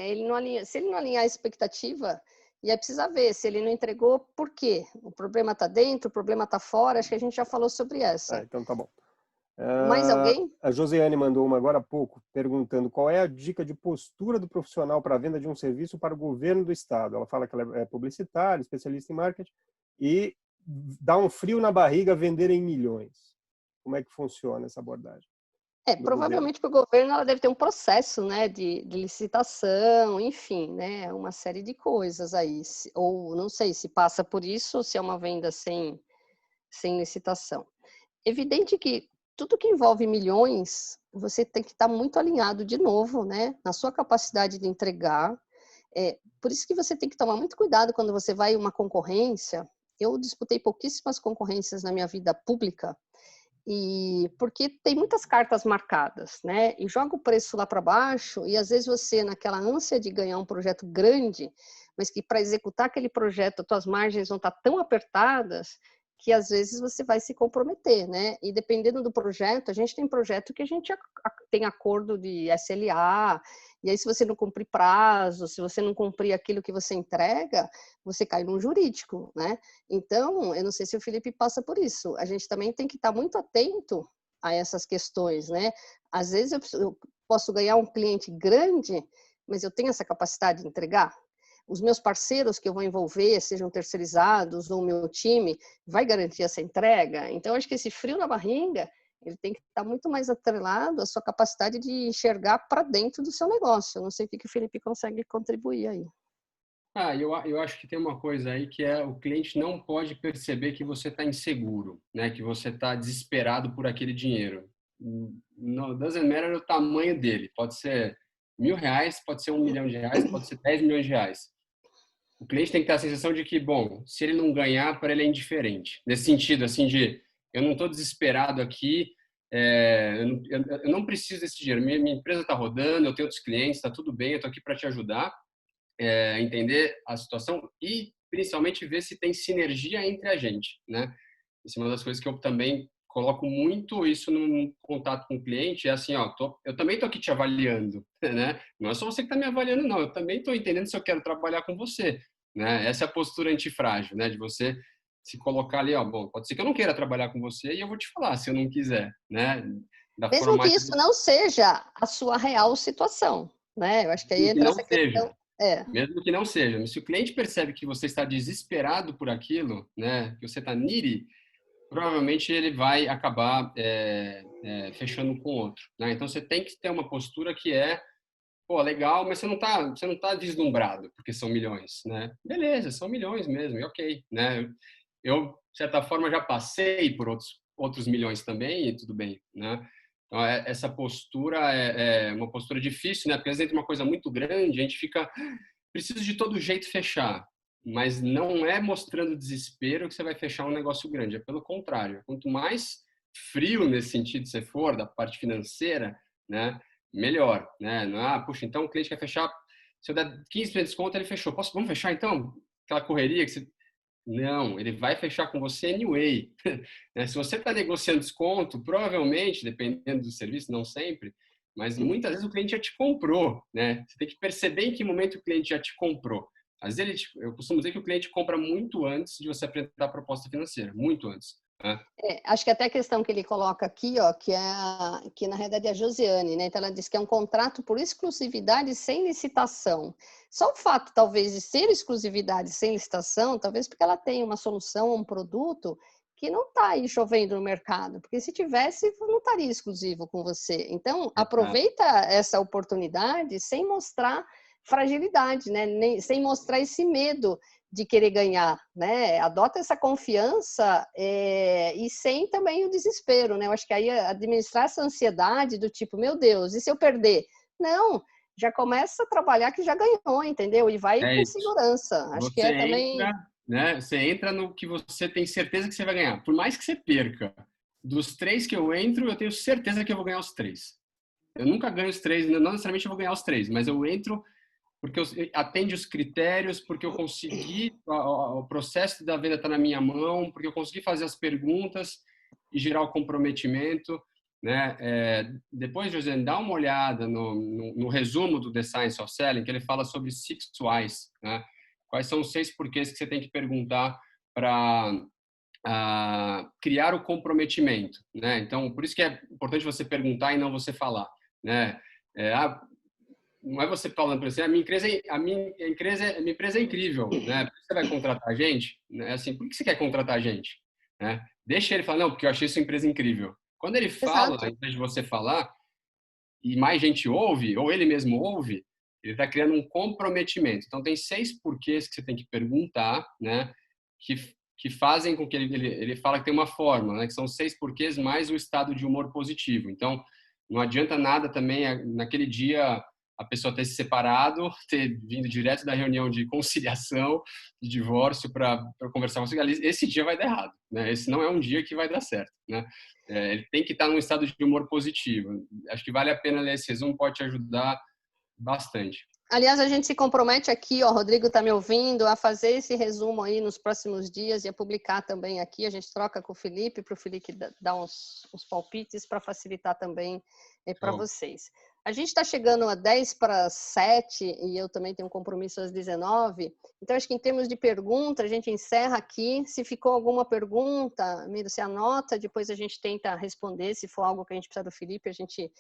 Se ele não alinhar a expectativa, e aí precisa ver se ele não entregou, por quê? O problema está dentro, o problema está fora, acho que a gente já falou sobre essa. Então tá bom. Mais alguém? A Josiane mandou uma agora há pouco, perguntando qual é a dica de postura do profissional para a venda de um serviço para o governo do estado. Ela fala que ela é publicitária, especialista em marketing, e dá um frio na barriga vender em milhões. Como é que funciona essa abordagem? Provavelmente para o governo ela deve ter um processo, né, de licitação, enfim, né, uma série de coisas aí. Ou não sei se passa por isso ou se é uma venda sem licitação. Evidente que tudo que envolve milhões, você tem que estar muito alinhado de novo, né, na sua capacidade de entregar. Por isso que você tem que tomar muito cuidado quando você vai em uma concorrência. Eu disputei pouquíssimas concorrências na minha vida pública, e porque tem muitas cartas marcadas, né? E joga o preço lá para baixo, e às vezes você, naquela ânsia de ganhar um projeto grande, mas que para executar aquele projeto, as tuas margens vão estar tão apertadas que às vezes você vai se comprometer, né? E dependendo do projeto, a gente tem projeto que a gente tem acordo de SLA, e aí se você não cumprir prazo, se você não cumprir aquilo que você entrega, você cai num jurídico, né? Então, eu não sei se o Felipe passa por isso. A gente também tem que estar muito atento a essas questões, né? Às vezes eu posso ganhar um cliente grande, mas eu tenho essa capacidade de entregar? Os meus parceiros que eu vou envolver, sejam terceirizados ou o meu time, vai garantir essa entrega? Então, acho que esse frio na barriga, ele tem que estar muito mais atrelado à sua capacidade de enxergar para dentro do seu negócio. Eu não sei o que o Felipe consegue contribuir aí. Eu acho que tem uma coisa aí que é o cliente não pode perceber que você está inseguro, né? Que você está desesperado por aquele dinheiro. No doesn't matter o tamanho dele. Pode ser R$ 1.000, pode ser R$ 1 milhão, pode ser 10 milhões de reais. O cliente tem que ter a sensação de que, bom, se ele não ganhar, para ele é indiferente. Nesse sentido, assim, de eu não estou desesperado aqui, eu não preciso desse dinheiro. Minha empresa está rodando, eu tenho outros clientes, está tudo bem, eu estou aqui para te ajudar. Entender a situação e principalmente ver se tem sinergia entre a gente, né? Isso é uma das coisas que eu também coloco muito isso no contato com o cliente, é assim, ó, eu também tô aqui te avaliando, né? Não é só você que está me avaliando, não, eu também estou entendendo se eu quero trabalhar com você, né? Essa é a postura antifrágil, né? De você se colocar ali, ó, bom, pode ser que eu não queira trabalhar com você e eu vou te falar se eu não quiser, né? Da Mesmo forma que mais isso não seja a sua real situação, né? Eu acho que aí que entra não essa seja. questão. É. Mesmo que não seja. Mas se o cliente percebe que você está desesperado por aquilo, né, que você está needy, provavelmente ele vai acabar fechando com outro. Né? Então você tem que ter uma postura que é, pô, legal, mas você não tá deslumbrado porque são milhões, né? Beleza, são milhões mesmo, e ok, né? Eu de certa forma já passei por outros milhões também e tudo bem, né? Então, essa postura é uma postura difícil, né? Porque às vezes uma coisa muito grande, a gente fica preciso de todo jeito fechar, mas não é mostrando desespero que você vai fechar um negócio grande, é pelo contrário. Quanto mais frio nesse sentido você for, da parte financeira, né, melhor, né? Não é, puxa, então o cliente quer fechar, se eu der 15% de desconto, ele fechou. Vamos fechar então? Aquela correria que você... Não, ele vai fechar com você anyway. Se você está negociando desconto, provavelmente, dependendo do serviço, não sempre, mas muitas vezes o cliente já te comprou, né? Você tem que perceber em que momento o cliente já te comprou. Às vezes, eu costumo dizer que o cliente compra muito antes de você apresentar a proposta financeira, muito antes. Né? Acho que até a questão que ele coloca aqui, ó, que na realidade é a Josiane, né? Então ela diz que é um contrato por exclusividade sem licitação. Só o fato, talvez, de ser exclusividade sem licitação, talvez porque ela tem uma solução, um produto que não está aí chovendo no mercado, porque se tivesse, não estaria exclusivo com você. Então, aproveita essa oportunidade sem mostrar fragilidade, né? Sem mostrar esse medo de querer ganhar, né? Adota essa confiança e sem também o desespero, né? Eu acho que aí administrar essa ansiedade do tipo, meu Deus, e se eu perder? Não, já começa a trabalhar que já ganhou, entendeu? E vai com Isso. segurança. Acho que Você é também... entra, né? Você entra no que você tem certeza que você vai ganhar. Por mais que você perca, dos 3 que eu entro, eu tenho certeza que eu vou ganhar os 3. Eu nunca ganho os 3, não necessariamente eu vou ganhar os 3, mas eu entro porque eu atende os critérios, porque eu consegui, o processo da venda está na minha mão, porque eu consegui fazer as perguntas e gerar o comprometimento. Né? Depois, José, dá uma olhada no resumo do The Science of Selling, que ele fala sobre 6 whys. Né? Quais são os 6 porquês que você tem que perguntar para criar o comprometimento, né? Então, por isso que é importante você perguntar e não você falar, né? Não é você falando para você, minha empresa é incrível, né? Por que você vai contratar a gente? É assim, por que você quer contratar a gente? Né? Deixa ele falar, não, porque eu achei sua empresa incrível. Quando ele fala, ao Exato. invés de você falar, e mais gente ouve, ou ele mesmo ouve, ele está criando um comprometimento. Então, tem 6 porquês que você tem que perguntar, né? Que fazem com que ele fala que tem uma fórmula, né? Que são 6 porquês mais o estado de humor positivo. Então, não adianta nada também, naquele dia, a pessoa ter se separado, ter vindo direto da reunião de conciliação, de divórcio, para conversar com você. Esse dia vai dar errado, né? Esse não é um dia que vai dar certo, né? Ele tem que estar num estado de humor positivo. Acho que vale a pena ler esse resumo, pode te ajudar bastante. Aliás, a gente se compromete aqui, ó, Rodrigo está me ouvindo, a fazer esse resumo aí nos próximos dias e a publicar também aqui. A gente troca com o Felipe, para o Felipe dar uns palpites para facilitar também para vocês. A gente está chegando a 10:07 e eu também tenho um compromisso às 19. Então, acho que em termos de pergunta, a gente encerra aqui. Se ficou alguma pergunta, Miro, você anota, depois a gente tenta responder. Se for algo que a gente precisa do Felipe, a gente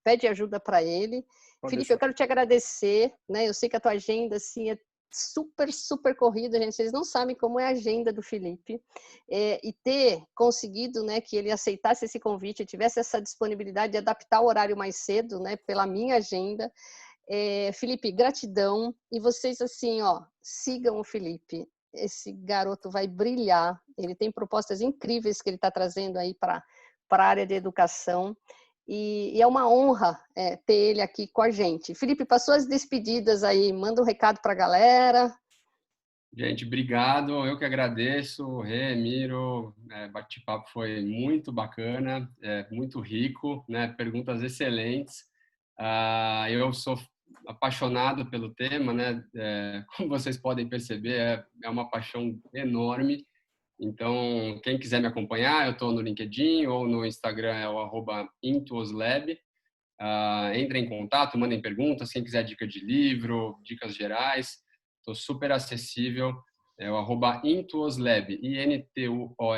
pede ajuda para ele. Pode Felipe, deixar. eu quero te agradecer, né? Eu sei que a tua agenda assim, é super, super corrida, gente. Vocês não sabem como é a agenda do Felipe. E ter conseguido, né, que ele aceitasse esse convite, tivesse essa disponibilidade de adaptar o horário mais cedo, né, pela minha agenda. Felipe, gratidão. E vocês, assim, ó, sigam o Felipe. Esse garoto vai brilhar. Ele tem propostas incríveis que ele está trazendo aí para a área de educação. E é uma honra ter ele aqui com a gente. Felipe, passou as despedidas aí, manda um recado para a galera. Gente, obrigado. Eu que agradeço, Rê, Miro. Bate-papo foi muito bacana, muito rico, né? Perguntas excelentes. Eu sou apaixonado pelo tema, né? Como vocês podem perceber, é uma paixão enorme. Então, quem quiser me acompanhar, eu estou no LinkedIn ou no Instagram, é o @intuoslab. Entrem em contato, mandem perguntas. Quem quiser dica de livro, dicas gerais, estou super acessível. É o @intuoslab, INTUOSLAB. O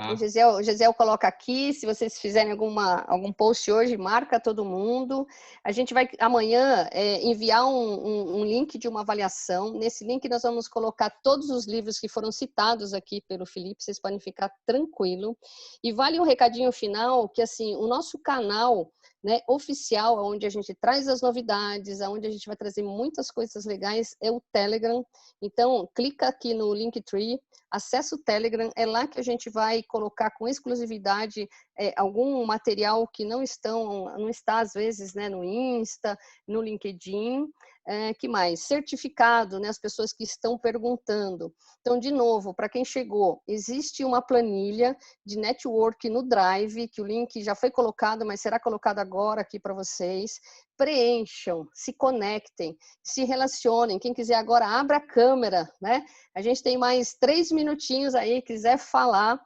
Tá? Gesiel coloca aqui, se vocês fizerem algum post hoje, marca todo mundo. A gente vai amanhã enviar um link de uma avaliação. Nesse link nós vamos colocar todos os livros que foram citados aqui pelo Felipe, vocês podem ficar tranquilo. E vale um recadinho final, que assim, o nosso canal, né, oficial, onde a gente traz as novidades, onde a gente vai trazer muitas coisas legais, é o Telegram. Então, clica aqui no Linktree, acessa o Telegram, é lá que a gente vai colocar com exclusividade algum material que não está às vezes, né, no Insta, no LinkedIn. Que mais? Certificado, né, as pessoas que estão perguntando. Então, de novo, para quem chegou, existe uma planilha de network no Drive, que o link já foi colocado, mas será colocado agora aqui para vocês. Preencham, se conectem, se relacionem. Quem quiser agora, abra a câmera, né? A gente tem mais 3 minutinhos aí, quiser falar.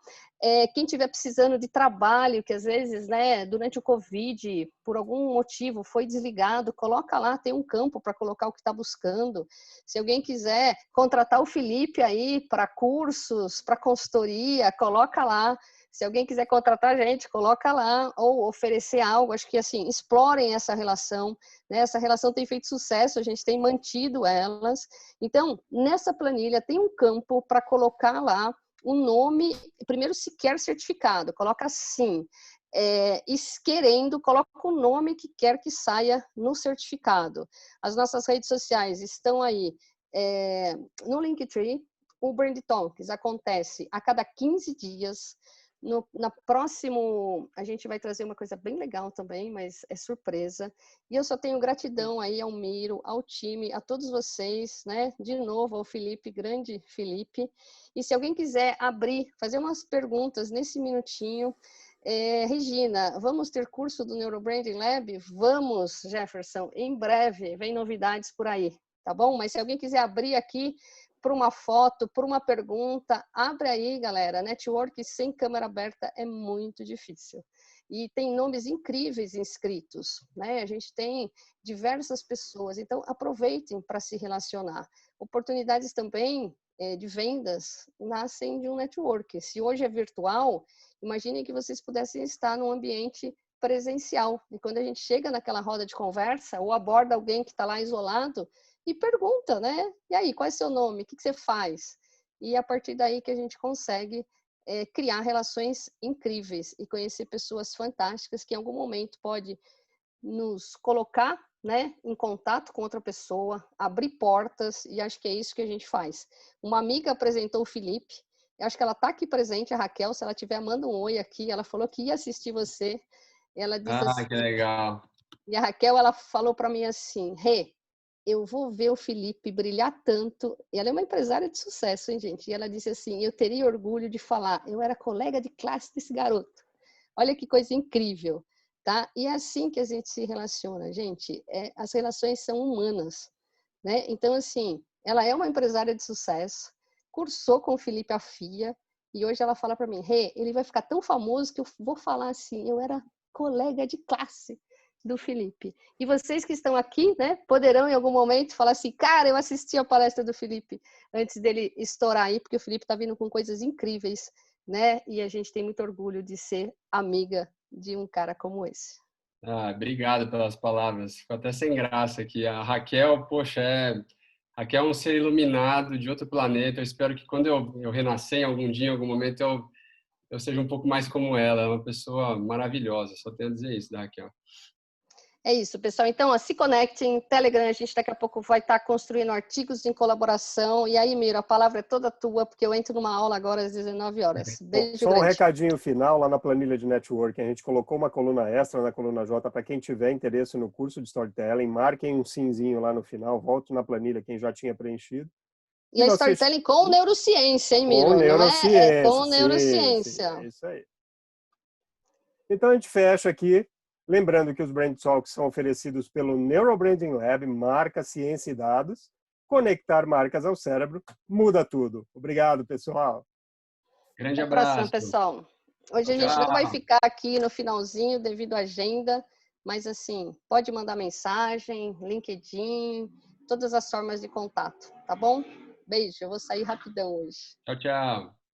Quem estiver precisando de trabalho, que às vezes, né, durante o Covid, por algum motivo, foi desligado, coloca lá, tem um campo para colocar o que está buscando. Se alguém quiser contratar o Felipe aí para cursos, para consultoria, coloca lá. Se alguém quiser contratar a gente, coloca lá, ou oferecer algo. Acho que, assim, explorem essa relação, né? Essa relação tem feito sucesso, a gente tem mantido elas. Então, nessa planilha tem um campo para colocar lá o nome, primeiro se quer certificado, coloca assim, e querendo, coloca o nome que quer que saia no certificado. As nossas redes sociais estão aí no Linktree. O Brand Talks acontece a cada 15 dias. Na próximo, a gente vai trazer uma coisa bem legal também, mas é surpresa. E eu só tenho gratidão aí ao Miro, ao time, a todos vocês, né? De novo, ao Felipe, grande Felipe. E se alguém quiser abrir, fazer umas perguntas nesse minutinho. Regina, vamos ter curso do Neurobranding Lab? Vamos, Jefferson, em breve, vem novidades por aí, tá bom? Mas se alguém quiser abrir aqui, por uma foto, por uma pergunta, abre aí, galera. Network sem câmera aberta é muito difícil. E tem nomes incríveis inscritos, né? A gente tem diversas pessoas, então aproveitem para se relacionar. Oportunidades também de vendas nascem de um network. Se hoje é virtual, imagine que vocês pudessem estar num ambiente presencial. E quando a gente chega naquela roda de conversa, ou aborda alguém que está lá isolado e pergunta, né? E aí, qual é seu nome? O que você faz? E é a partir daí que a gente consegue criar relações incríveis e conhecer pessoas fantásticas que em algum momento pode nos colocar, né, em contato com outra pessoa, abrir portas, e acho que é isso que a gente faz. Uma amiga apresentou o Felipe, eu acho que ela está aqui presente, a Raquel, se ela tiver, manda um oi aqui, ela falou que ia assistir você, ela disse assim, Que legal. e a Raquel, ela falou para mim assim, Rê, eu vou ver o Felipe brilhar tanto, e ela é uma empresária de sucesso, hein, gente, e ela disse assim, eu teria orgulho de falar, eu era colega de classe desse garoto, olha que coisa incrível. Tá? E é assim que a gente se relaciona, gente. As relações são humanas, né? Então, assim, ela é uma empresária de sucesso, cursou com o Felipe Afia, e hoje ela fala para mim, ele vai ficar tão famoso que eu vou falar assim, eu era colega de classe do Felipe. E vocês que estão aqui, né, poderão em algum momento falar assim, cara, eu assisti a palestra do Felipe antes dele estourar aí, porque o Felipe está vindo com coisas incríveis, né? E a gente tem muito orgulho de ser amiga de um cara como esse. Obrigado pelas palavras. Ficou até sem graça aqui. A Raquel, poxa, Raquel é um ser iluminado de outro planeta. Eu espero que quando eu renascer em algum dia, em algum momento, eu seja um pouco mais como ela. É uma pessoa maravilhosa. Só tenho a dizer isso da Raquel. É isso, pessoal. Então, ó, se conectem, Telegram, a gente daqui a pouco vai estar construindo artigos em colaboração. E aí, Miro, a palavra é toda tua, porque eu entro numa aula agora às 19 horas. Beijo Só um grande. recadinho final lá na planilha de networking. A gente colocou uma coluna extra na coluna J para quem tiver interesse no curso de storytelling. Marquem um simzinho lá no final, volte na planilha quem já tinha preenchido. E a storytelling com neurociência, hein, Miro? Com Não é neurociência, com sim, sim, neurociência. é isso aí. Então a gente fecha aqui, lembrando que os Brand Talks são oferecidos pelo Neurobranding Lab, marca, ciência e dados. Conectar marcas ao cérebro muda tudo. Obrigado, pessoal. Grande Até a próxima, abraço. pessoal. Hoje a gente não vai ficar aqui no finalzinho devido à agenda, mas assim, pode mandar mensagem, LinkedIn, todas as formas de contato, tá bom? Beijo, eu vou sair rapidão hoje. Tchau, tchau.